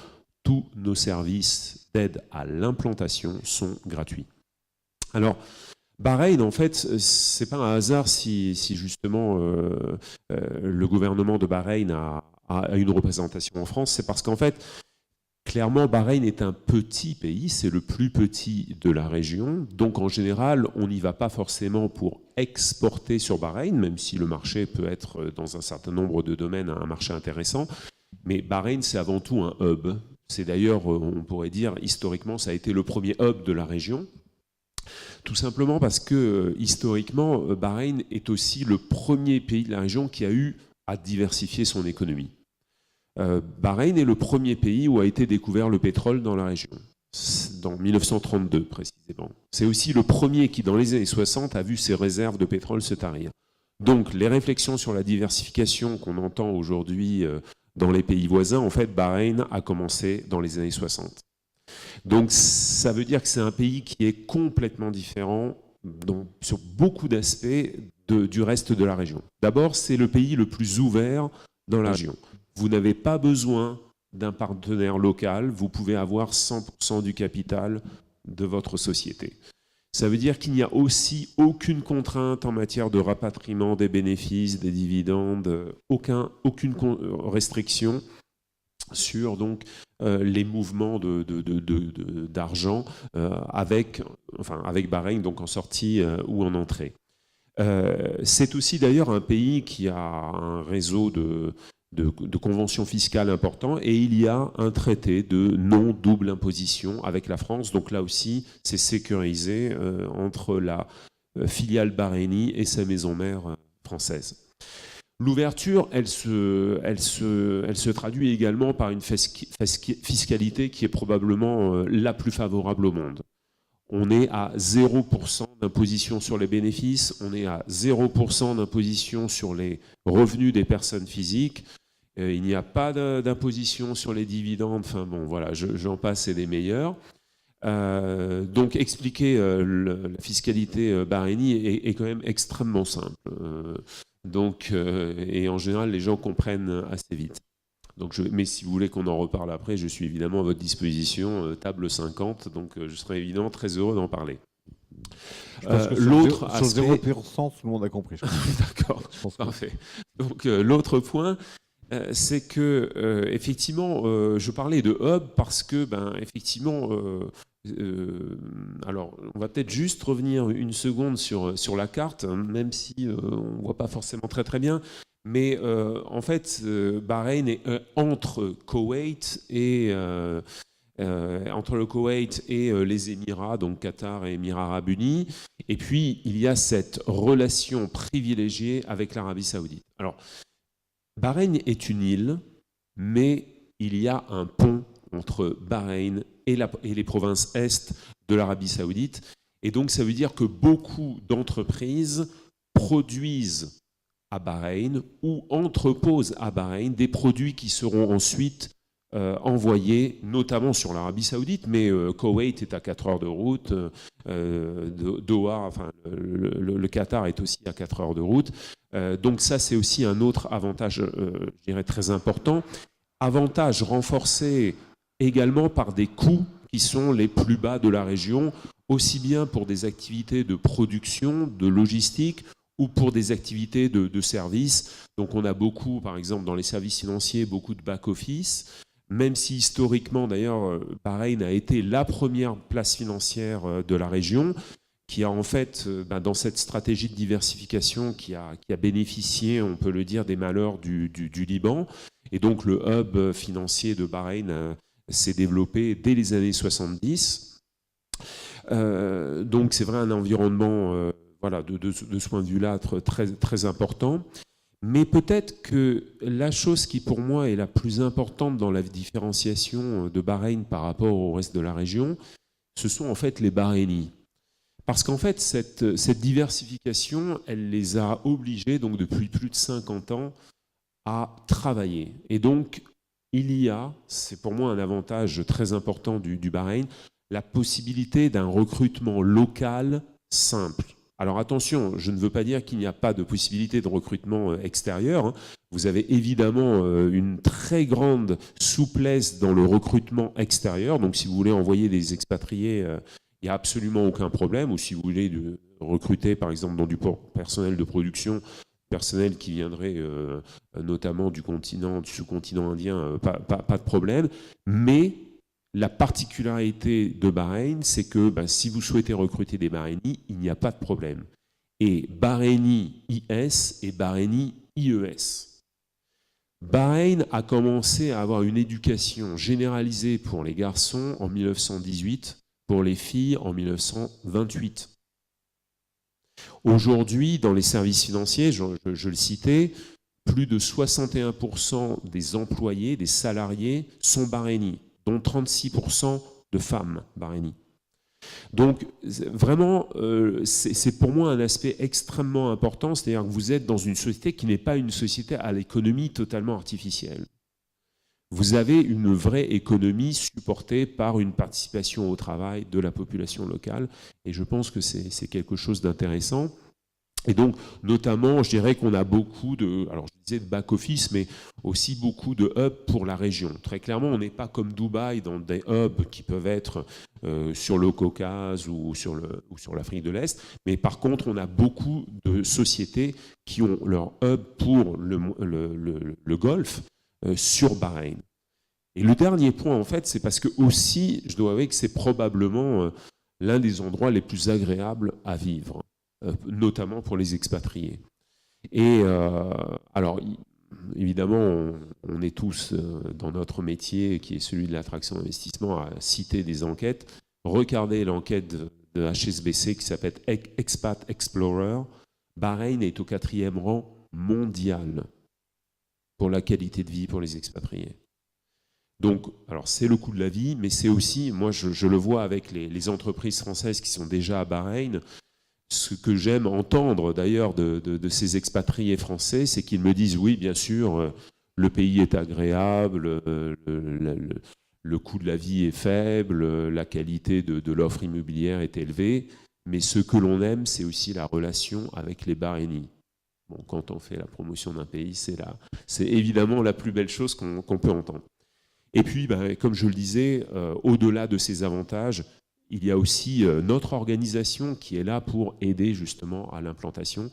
[SPEAKER 15] Tous nos services d'aide à l'implantation sont gratuits. Alors, Bahreïn, en fait, c'est pas un hasard si justement le gouvernement de Bahreïn a une représentation en France, c'est parce qu'en fait, clairement, Bahreïn est un petit pays, c'est le plus petit de la région, donc en général, on n'y va pas forcément pour exporter sur Bahreïn, même si le marché peut être dans un certain nombre de domaines un marché intéressant, mais Bahreïn, c'est avant tout un hub. C'est d'ailleurs, on pourrait dire, historiquement, ça a été le premier hub de la région. Tout simplement parce que, historiquement, Bahreïn est aussi le premier pays de la région qui a eu à diversifier son économie. Bahreïn est le premier pays où a été découvert le pétrole dans la région, dans 1932 précisément. C'est aussi le premier qui, dans les années 60, a vu ses réserves de pétrole se tarir. Donc, les réflexions sur la diversification qu'on entend aujourd'hui dans les pays voisins, en fait, Bahreïn a commencé dans les années 60. Donc ça veut dire que c'est un pays qui est complètement différent sur beaucoup d'aspects du reste de la région. D'abord, c'est le pays le plus ouvert dans la région. Vous n'avez pas besoin d'un partenaire local, vous pouvez avoir 100% du capital de votre société. Ça veut dire qu'il n'y a aussi aucune contrainte en matière de rapatriement des bénéfices, des dividendes, aucune restriction sur donc les mouvements d'argent avec Bahreïn, donc en sortie ou en entrée. C'est aussi d'ailleurs un pays qui a un réseau de conventions fiscales important, et il y a un traité de non-double imposition avec la France. Donc là aussi, c'est sécurisé entre la filiale bahreïnie et sa maison mère française. L'ouverture, elle se traduit également par une fiscalité qui est probablement la plus favorable au monde. On est à 0% d'imposition sur les bénéfices, on est à 0% d'imposition sur les revenus des personnes physiques, il n'y a pas d'imposition sur les dividendes, enfin bon voilà, j'en passe et des meilleurs. Donc expliquer la fiscalité bahreïnie est quand même extrêmement simple. Et en général, les gens comprennent assez vite. Mais si vous voulez qu'on en reparle après, je suis évidemment à votre disposition, table 50, donc je serai évidemment très heureux d'en parler.
[SPEAKER 1] L'autre aspect... Sur 0%, tout le monde a compris.
[SPEAKER 15] D'accord, parfait. Donc l'autre point, c'est que effectivement, je parlais de hub parce que, effectivement, alors on va peut-être juste revenir une seconde sur la carte, même si on ne voit pas forcément très bien. Mais en fait, Bahreïn est entre le Koweït et les Émirats, donc Qatar et Émirats arabes unis. Et puis, il y a cette relation privilégiée avec l'Arabie saoudite. Alors, Bahreïn est une île, mais il y a un pont entre Bahreïn et les provinces est de l'Arabie saoudite. Et donc, ça veut dire que beaucoup d'entreprises produisent à Bahreïn ou entreposent à Bahreïn des produits qui seront ensuite envoyés, notamment sur l'Arabie saoudite, mais Koweït est à 4 heures de route, Doha, enfin le Qatar est aussi à 4 heures de route. Donc ça, c'est aussi un autre avantage, je dirais, très important. Avantage renforcé également par des coûts qui sont les plus bas de la région, aussi bien pour des activités de production, de logistique, ou pour des activités de services. Donc on a beaucoup, par exemple, dans les services financiers, beaucoup de back-office, même si historiquement, d'ailleurs, Bahreïn a été la première place financière de la région, qui a en fait, dans cette stratégie de diversification, qui a bénéficié, on peut le dire, des malheurs du Liban. Et donc le hub financier de Bahreïn s'est développé dès les années 70. Donc c'est vrai, un environnement... Voilà, de ce point de vue-là, très, très important. Mais peut-être que la chose qui, pour moi, est la plus importante dans la différenciation de Bahreïn par rapport au reste de la région, ce sont en fait les Bahreïnis. Parce qu'en fait, cette diversification, elle les a obligés, donc depuis plus de 50 ans, à travailler. Et donc, il y a, c'est pour moi un avantage très important du Bahreïn, la possibilité d'un recrutement local simple. Alors attention, je ne veux pas dire qu'il n'y a pas de possibilité de recrutement extérieur. Vous avez évidemment une très grande souplesse dans le recrutement extérieur. Donc si vous voulez envoyer des expatriés, il n'y a absolument aucun problème. Ou si vous voulez recruter par exemple dans du personnel de production, personnel qui viendrait notamment du sous-continent indien, pas de problème. Mais la particularité de Bahreïn, c'est que si vous souhaitez recruter des Bahreïnis, il n'y a pas de problème. Et Bahreïni IS et Bahreïni IES. Bahreïn a commencé à avoir une éducation généralisée pour les garçons en 1918, pour les filles en 1928. Aujourd'hui, dans les services financiers, je le citais, plus de 61% des employés, des salariés sont Bahreïnis, dont 36% de femmes bahreïnies. Donc vraiment, c'est pour moi un aspect extrêmement important, c'est-à-dire que vous êtes dans une société qui n'est pas une société à l'économie totalement artificielle. Vous avez une vraie économie supportée par une participation au travail de la population locale, et je pense que c'est quelque chose d'intéressant. Et donc, notamment, je dirais qu'on a beaucoup de, alors je disais de back-office, mais aussi beaucoup de hubs pour la région. Très clairement, on n'est pas comme Dubaï dans des hubs qui peuvent être sur le Caucase ou sur l'Afrique de l'Est, mais par contre, on a beaucoup de sociétés qui ont leur hub pour le Golfe sur Bahreïn. Et le dernier point, en fait, c'est parce que aussi, je dois avouer que c'est probablement l'un des endroits les plus agréables à vivre, notamment pour les expatriés. Et alors, évidemment, on est tous dans notre métier, qui est celui de l'attraction d'investissement, à citer des enquêtes. Regardez l'enquête de HSBC qui s'appelle Expat Explorer. Bahreïn est au 4e rang mondial pour la qualité de vie pour les expatriés. Donc, alors c'est le coût de la vie, mais c'est aussi, moi je le vois avec les entreprises françaises qui sont déjà à Bahreïn. Ce que j'aime entendre d'ailleurs de ces expatriés français, c'est qu'ils me disent oui, bien sûr, le pays est agréable, le coût de la vie est faible, la qualité de l'offre immobilière est élevée, mais ce que l'on aime, c'est aussi la relation avec les Bahreïnis. Bon, quand on fait la promotion d'un pays, c'est évidemment la plus belle chose qu'on peut entendre. Et puis, comme je le disais, au-delà de ces avantages, il y a aussi notre organisation qui est là pour aider justement à l'implantation.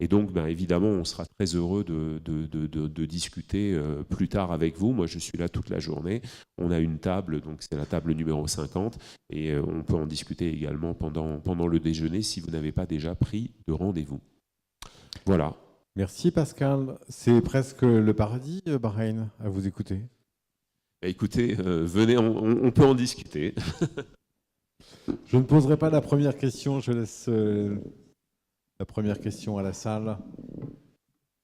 [SPEAKER 15] Et donc, évidemment, on sera très heureux de discuter plus tard avec vous. Moi, je suis là toute la journée. On a une table, donc c'est la table numéro 50. Et on peut en discuter également pendant le déjeuner si vous n'avez pas déjà pris de rendez-vous. Voilà.
[SPEAKER 1] Merci Pascal. C'est presque le paradis, Bahreïn, à vous écouter.
[SPEAKER 15] Écoutez, venez, on peut en discuter.
[SPEAKER 1] Je ne poserai pas la première question, je laisse la première question à la salle.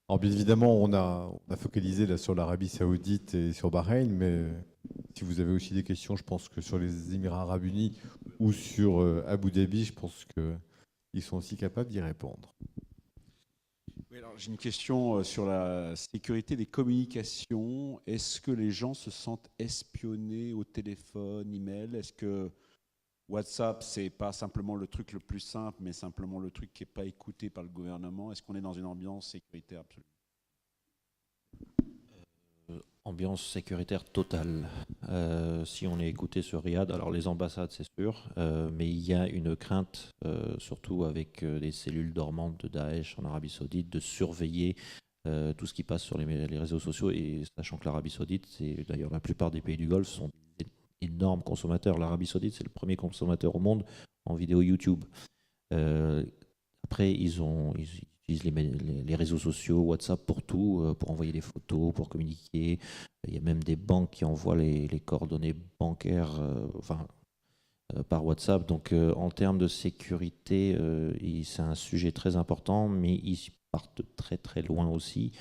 [SPEAKER 1] Alors bien évidemment, on a focalisé là sur l'Arabie Saoudite et sur Bahreïn, mais si vous avez aussi des questions, je pense que sur les Émirats Arabes Unis ou sur Abu Dhabi, je pense qu'ils sont aussi capables d'y répondre.
[SPEAKER 12] Oui, alors, j'ai une question sur la sécurité des communications. Est-ce que les gens se sentent espionnés au téléphone, email? Est-ce que WhatsApp, c'est pas simplement le truc le plus simple, mais simplement le truc qui n'est pas écouté par le gouvernement? Est-ce qu'on est dans une ambiance sécuritaire absolue?
[SPEAKER 14] Ambiance sécuritaire totale. Si on est écouté sur Riyad, alors les ambassades c'est sûr, mais il y a une crainte, surtout avec les cellules dormantes de Daesh en Arabie Saoudite, de surveiller tout ce qui passe sur les réseaux sociaux, et sachant que l'Arabie Saoudite, c'est d'ailleurs la plupart des pays du Golfe sont des énormes consommateurs. L'Arabie Saoudite, c'est le premier consommateur au monde en vidéo YouTube. Après, ils utilisent les réseaux sociaux, WhatsApp pour tout, pour envoyer des photos, pour communiquer. Il y a même des banques qui envoient les coordonnées bancaires par WhatsApp. Donc en termes de sécurité, c'est un sujet très important, mais ils partent très très loin aussi.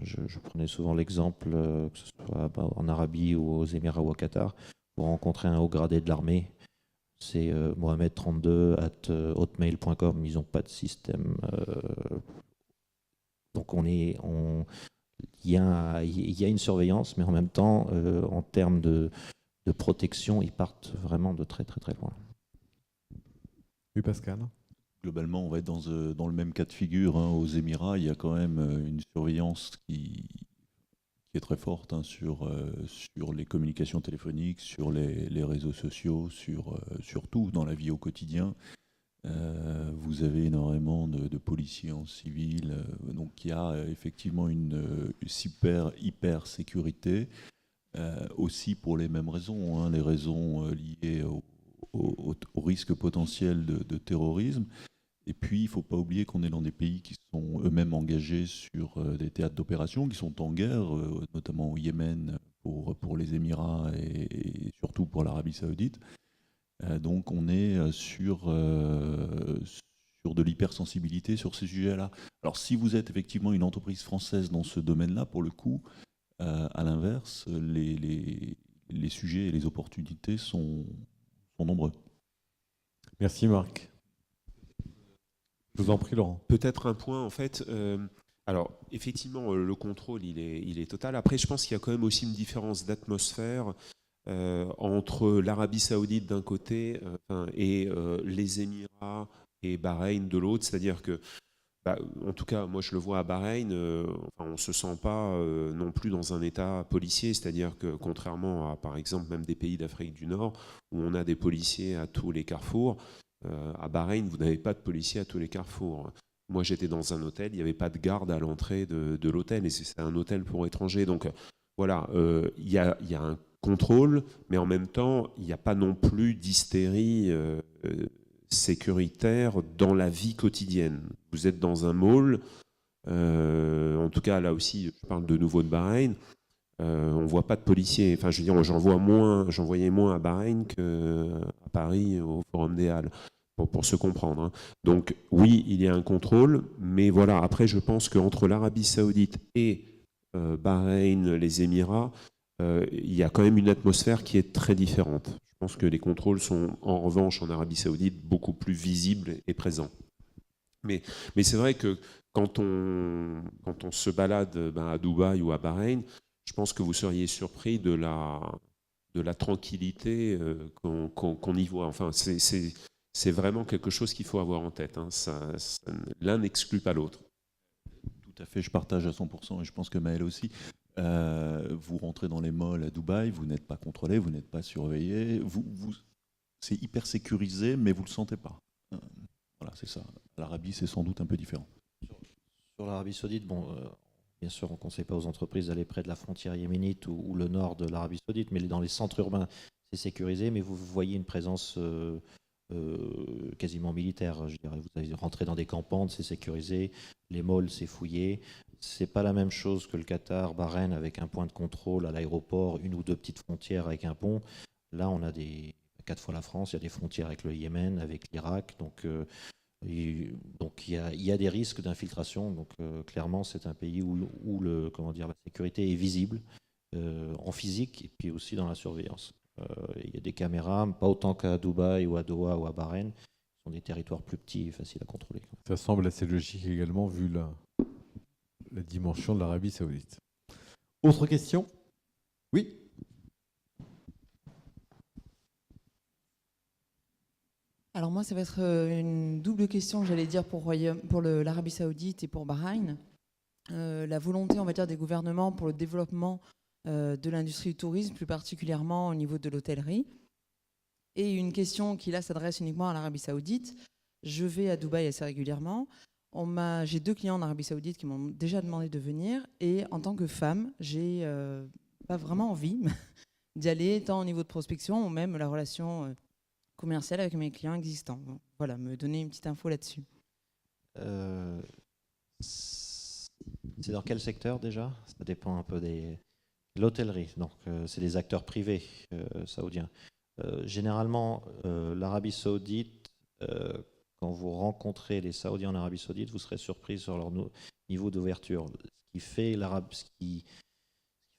[SPEAKER 14] Je prenais souvent l'exemple, que ce soit en Arabie ou aux Émirats ou au Qatar, pour rencontrer un haut gradé de l'armée. C'est mohamed32@hotmail.com. Ils n'ont pas de système. Donc il y a une surveillance, mais en même temps, en termes de protection, ils partent vraiment de très très très loin.
[SPEAKER 1] Oui, Pascal.
[SPEAKER 2] globalement, on va être dans le même cas de figure. Hein. Aux Émirats, il y a quand même une surveillance qui est très forte hein, sur les communications téléphoniques, sur les réseaux sociaux, sur tout dans la vie au quotidien. Vous avez énormément de policiers en civil, donc il y a effectivement une hyper sécurité, aussi pour les mêmes raisons, hein, les raisons liées au risque potentiel de terrorisme. Et puis, il ne faut pas oublier qu'on est dans des pays qui sont eux-mêmes engagés sur des théâtres d'opération, qui sont en guerre, notamment au Yémen pour les Émirats et surtout pour l'Arabie Saoudite. Donc on est sur de l'hypersensibilité sur ces sujets-là. Alors si vous êtes effectivement une entreprise française dans ce domaine-là, pour le coup, à l'inverse, les sujets et les opportunités sont nombreux.
[SPEAKER 1] Merci Marc. Je vous en prie Laurent.
[SPEAKER 15] Peut-être un point en fait. Alors effectivement, le contrôle il est total. Après, je pense qu'il y a quand même aussi une différence d'atmosphère entre l'Arabie Saoudite d'un côté et les Émirats et Bahreïn de l'autre. C'est-à-dire que, en tout cas, moi je le vois à Bahreïn, on ne se sent pas non plus dans un état policier. C'est-à-dire que contrairement à, par exemple, même des pays d'Afrique du Nord, où on a des policiers à tous les carrefours, à Bahreïn, vous n'avez pas de policiers à tous les carrefours. Moi j'étais dans un hôtel, il n'y avait pas de garde à l'entrée de l'hôtel, et c'est un hôtel pour étrangers. Donc voilà, il y a un contrôle, mais en même temps, il n'y a pas non plus d'hystérie sécuritaire dans la vie quotidienne. Vous êtes dans un mall, en tout cas là aussi, je parle de nouveau de Bahreïn, on ne voit pas de policiers. Enfin, je veux dire, j'en voyais moins à Bahreïn qu'à Paris au Forum des Halles, pour se comprendre. Hein. Donc oui, il y a un contrôle, mais voilà, après je pense qu'entre l'Arabie Saoudite et Bahreïn, les Émirats, il y a quand même une atmosphère qui est très différente. Je pense que les contrôles sont en revanche en Arabie Saoudite beaucoup plus visibles et présents. Mais c'est vrai que quand on se balade à Dubaï ou à Bahreïn, je pense que vous seriez surpris de la tranquillité qu'on y voit. Enfin, c'est vraiment quelque chose qu'il faut avoir en tête. Hein. L'un n'exclut pas l'autre.
[SPEAKER 2] Tout à fait, je partage à 100% et je pense que Maël aussi. Vous rentrez dans les malls à Dubaï, vous n'êtes pas contrôlé, vous n'êtes pas surveillé, c'est hyper sécurisé, mais vous ne le sentez pas. Voilà, c'est ça. L'Arabie, c'est sans doute un peu différent.
[SPEAKER 14] Sur l'Arabie Saoudite, bien sûr, on ne conseille pas aux entreprises d'aller près de la frontière yéménite ou le nord de l'Arabie Saoudite, mais dans les centres urbains, c'est sécurisé, mais vous voyez une présence quasiment militaire. Je dirais. Vous allez rentrer dans des campantes, c'est sécurisé, les malls, c'est fouillé. C'est pas la même chose que le Qatar, Bahreïn, avec un point de contrôle à l'aéroport, une ou deux petites frontières avec un pont. Là, on a 4 fois la France, il y a des frontières avec le Yémen, avec l'Irak. Donc il y a des risques d'infiltration. Donc clairement, c'est un pays où la sécurité est visible en physique et puis aussi dans la surveillance. Il y a des caméras, pas autant qu'à Dubaï ou à Doha ou à Bahreïn. Ce sont des territoires plus petits et faciles à contrôler.
[SPEAKER 1] Ça semble assez logique également vu la dimension de l'Arabie Saoudite. Autre question ? Oui ?
[SPEAKER 4] Alors moi, ça va être une double question, j'allais dire, pour l'Arabie Saoudite et pour Bahreïn. La volonté, on va dire, des gouvernements pour le développement de l'industrie du tourisme, plus particulièrement au niveau de l'hôtellerie. Et une question qui, là, s'adresse uniquement à l'Arabie Saoudite. Je vais à Dubaï assez régulièrement. J'ai 2 clients en Arabie Saoudite qui m'ont déjà demandé de venir. Et en tant que femme, j'ai pas vraiment envie d'y aller, tant au niveau de prospection ou même la relation commerciale avec mes clients existants. Donc, voilà, me donner une petite info là-dessus.
[SPEAKER 14] C'est dans quel secteur déjà ? Ça dépend un peu de l'hôtellerie. Donc, c'est des acteurs privés saoudiens. Généralement, l'Arabie Saoudite, quand vous rencontrez les Saoudiens en Arabie Saoudite, vous serez surpris sur leur niveau d'ouverture. Ce qui fait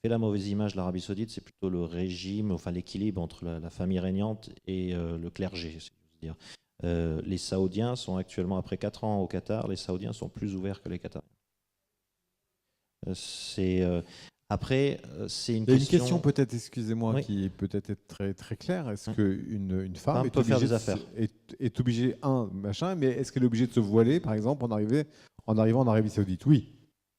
[SPEAKER 14] la mauvaise image de l'Arabie Saoudite, c'est plutôt le régime, enfin l'équilibre entre la famille régnante et le clergé, si je veux dire. Les Saoudiens sont actuellement, après 4 ans au Qatar, les Saoudiens sont plus ouverts que les Qatariens. Après, c'est une
[SPEAKER 1] Il y a
[SPEAKER 14] question...
[SPEAKER 1] une question peut-être, excusez-moi,
[SPEAKER 14] Oui.
[SPEAKER 1] qui est peut-être être très, très claire. Est-ce qu'une femme
[SPEAKER 14] Femme peut faire des affaires.
[SPEAKER 1] est obligée, mais est-ce qu'elle est obligée de se voiler, par exemple, en arrivant en Arabie Saoudite? Oui.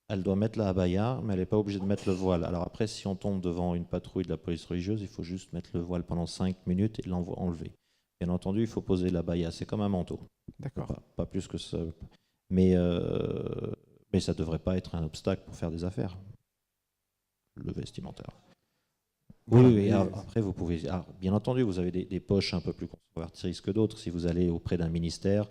[SPEAKER 14] Elle doit mettre la abaya, mais elle n'est pas obligée de mettre le voile. Alors après, si on tombe devant une patrouille de la police religieuse, il faut juste mettre le voile pendant 5 minutes et l'enlever. Bien entendu, il faut poser l'abaya. C'est comme un manteau.
[SPEAKER 1] D'accord.
[SPEAKER 14] Pas plus que ça. Mais ça ne devrait pas être un obstacle pour faire des affaires. Le vestimentaire.
[SPEAKER 1] Voilà,
[SPEAKER 14] Oui,
[SPEAKER 1] et-
[SPEAKER 14] après, vous pouvez. Bien entendu, vous avez des poches un peu plus conservatrices que d'autres. Si vous allez auprès d'un ministère,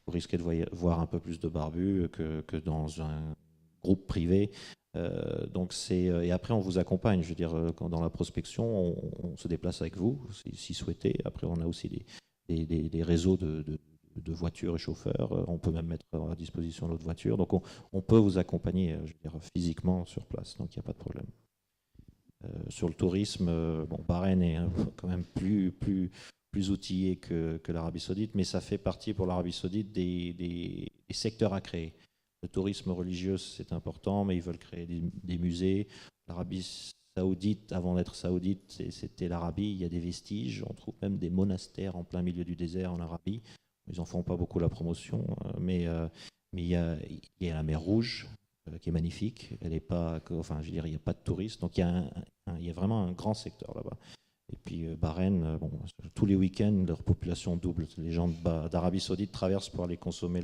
[SPEAKER 14] vous risquez de voir un peu plus de barbus que dans un groupe privé. Et après, on vous accompagne. Je veux dire, dans la prospection, on se déplace avec vous, si souhaitez. Après, on a aussi des réseaux de voitures et chauffeurs. On peut même mettre à disposition notre voiture. Donc, on peut vous accompagner, je veux dire, physiquement sur place. Donc, il n'y a pas de problème. Sur le tourisme, Bahreïn est quand même plus outillé que l'Arabie Saoudite, mais ça fait partie pour l'Arabie Saoudite des secteurs à créer. Le tourisme religieux, c'est important, mais ils veulent créer des musées. L'Arabie Saoudite, avant d'être saoudite, c'était l'Arabie. Il y a des vestiges. On trouve même des monastères en plein milieu du désert en Arabie. Ils n'en font pas beaucoup la promotion, mais il y a la mer Rouge qui est magnifique. Elle est pas, enfin, je veux dire, il n'y a pas de touristes, donc il y a vraiment un grand secteur là-bas. Et puis Bahreïn, tous les week-ends, leur population double. Les gens d'Arabie Saoudite traversent pour aller consommer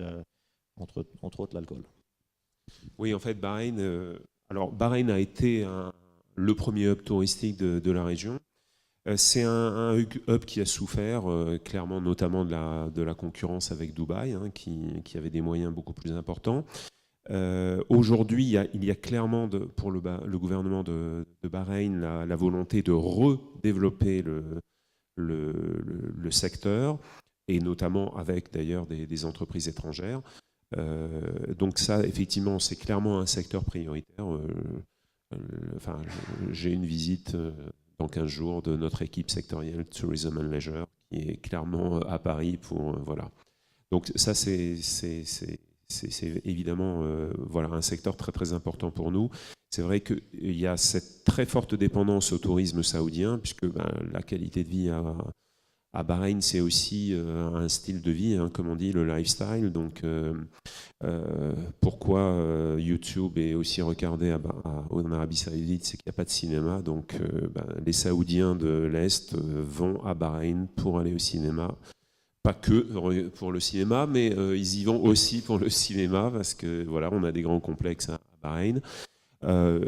[SPEAKER 14] entre autres l'alcool.
[SPEAKER 15] Oui, en fait, Bahreïn a été le premier hub touristique de la région. C'est un hub qui a souffert clairement, notamment de la concurrence avec Dubaï, qui avait des moyens beaucoup plus importants. Aujourd'hui, il y a clairement pour le gouvernement de Bahreïn la volonté de redévelopper le secteur, et notamment avec d'ailleurs des entreprises étrangères. Donc ça, effectivement, c'est clairement un secteur prioritaire. J'ai une visite dans 15 jours de notre équipe sectorielle Tourism and Leisure qui est clairement à Paris pour voilà. Donc ça c'est évidemment un secteur très très important pour nous. C'est vrai qu'il y a cette très forte dépendance au tourisme saoudien puisque la qualité de vie à Bahreïn, c'est aussi un style de vie, comme on dit, le lifestyle. Donc, pourquoi YouTube est aussi regardé en Arabie Saoudite, c'est qu'il n'y a pas de cinéma. Donc, les Saoudiens de l'Est vont à Bahreïn pour aller au cinéma. Pas que pour le cinéma, mais ils y vont aussi pour le cinéma parce que voilà, on a des grands complexes à Bahreïn.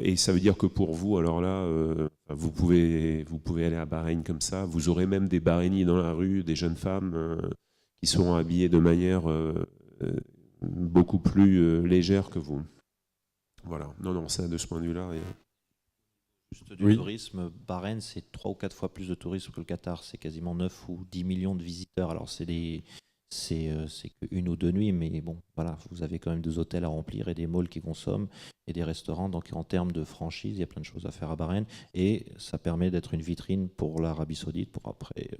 [SPEAKER 15] Et ça veut dire que pour vous, alors là, vous pouvez aller à Bahreïn comme ça. Vous aurez même des Bahreïnis dans la rue, des jeunes femmes qui seront habillées de manière beaucoup plus légère que vous. Voilà. Non, ça, de ce point de vue-là.
[SPEAKER 14] Juste du tourisme, Bahreïn, c'est 3 ou 4 fois plus de tourisme que le Qatar. C'est quasiment 9 ou 10 millions de visiteurs. Alors, c'est qu'une ou deux nuits, mais bon, voilà, vous avez quand même des hôtels à remplir et des malls qui consomment et des restaurants. Donc en termes de franchise, il y a plein de choses à faire à Bahreïn et ça permet d'être une vitrine pour l'Arabie Saoudite pour après.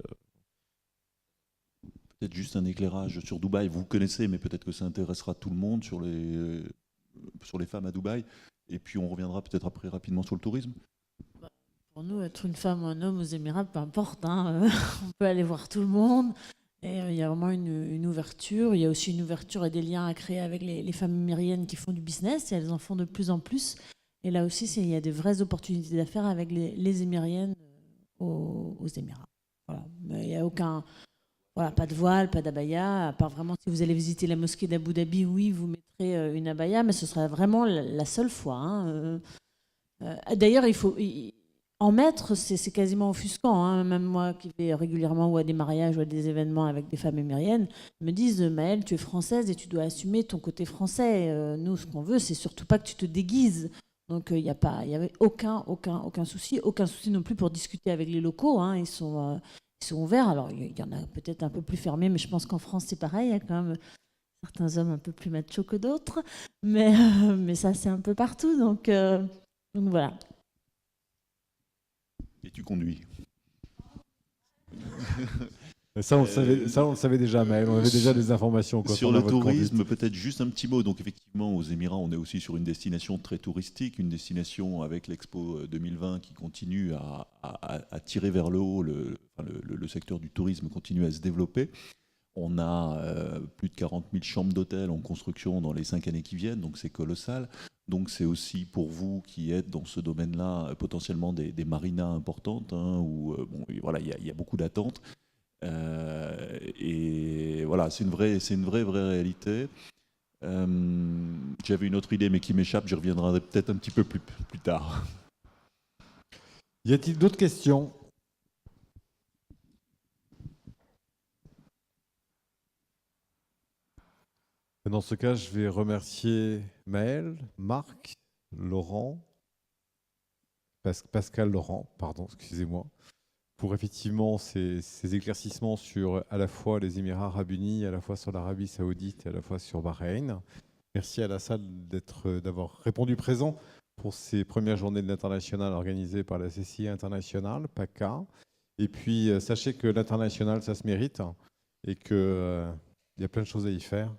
[SPEAKER 2] Peut-être juste un éclairage sur Dubaï. Vous connaissez, mais peut-être que ça intéressera tout le monde sur les femmes à Dubaï. Et puis on reviendra peut-être après rapidement sur le tourisme.
[SPEAKER 13] Pour nous, être une femme ou un homme aux Émirats, peu importe, on peut aller voir tout le monde. Et il y a vraiment une ouverture. Il y a aussi une ouverture et des liens à créer avec les femmes émiriennes qui font du business. Et elles en font de plus en plus. Et là aussi, il y a de vraies opportunités d'affaires avec les Émiriennes aux Émirats. Voilà. Mais il n'y a aucun... Voilà, pas de voile, pas d'abaya. À part vraiment, si vous allez visiter la mosquée d'Abu Dhabi, oui, vous mettrez une abaya. Mais ce sera vraiment la seule fois. D'ailleurs, il faut... En mettre, c'est quasiment offusquant. Même moi qui vais régulièrement ou à des mariages ou à des événements avec des femmes émiriennes, me disent Maëlle, tu es française et tu dois assumer ton côté français. Nous, ce qu'on veut, c'est surtout pas que tu te déguises. Donc il n'y avait aucun souci. Aucun souci non plus pour discuter avec les locaux. Ils sont ouverts. Alors il y en a peut-être un peu plus fermés, mais je pense qu'en France, c'est pareil. Il y a quand même certains hommes un peu plus machos que d'autres. Mais ça, c'est un peu partout. Donc voilà.
[SPEAKER 2] Et tu conduis.
[SPEAKER 1] Ça, on le savait déjà, Maël. On avait déjà des informations.
[SPEAKER 2] Sur le tourisme, peut-être juste un petit mot. Donc, effectivement, aux Émirats, on est aussi sur une destination très touristique, une destination avec l'Expo 2020 qui continue à tirer vers le haut. Le secteur du tourisme continue à se développer. On a plus de 40 000 chambres d'hôtel en construction dans les 5 années qui viennent, donc c'est colossal. Donc c'est aussi pour vous qui êtes dans ce domaine-là potentiellement des marinas importantes, hein, où voilà, il y a beaucoup d'attentes. Et voilà, c'est une vraie réalité. J'avais une autre idée, mais qui m'échappe. J'y reviendrai peut-être un petit peu plus tard.
[SPEAKER 1] Y a-t-il d'autres questions ? Dans ce cas, je vais remercier Maël, Marc, Laurent, Pascal Laurent, pardon, excusez-moi, pour effectivement ces éclaircissements sur à la fois les Émirats arabes unis, à la fois sur l'Arabie saoudite et à la fois sur Bahreïn. Merci à la salle d'avoir répondu présent pour ces premières journées de l'international organisées par la CCI internationale, PACA. Et puis, sachez que l'international, ça se mérite et qu'il y a plein de choses à y faire.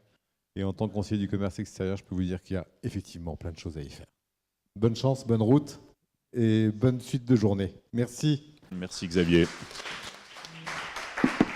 [SPEAKER 1] Et en tant que conseiller du commerce extérieur, je peux vous dire qu'il y a effectivement plein de choses à y faire. Bonne chance, bonne route et bonne suite de journée. Merci.
[SPEAKER 2] Merci Xavier.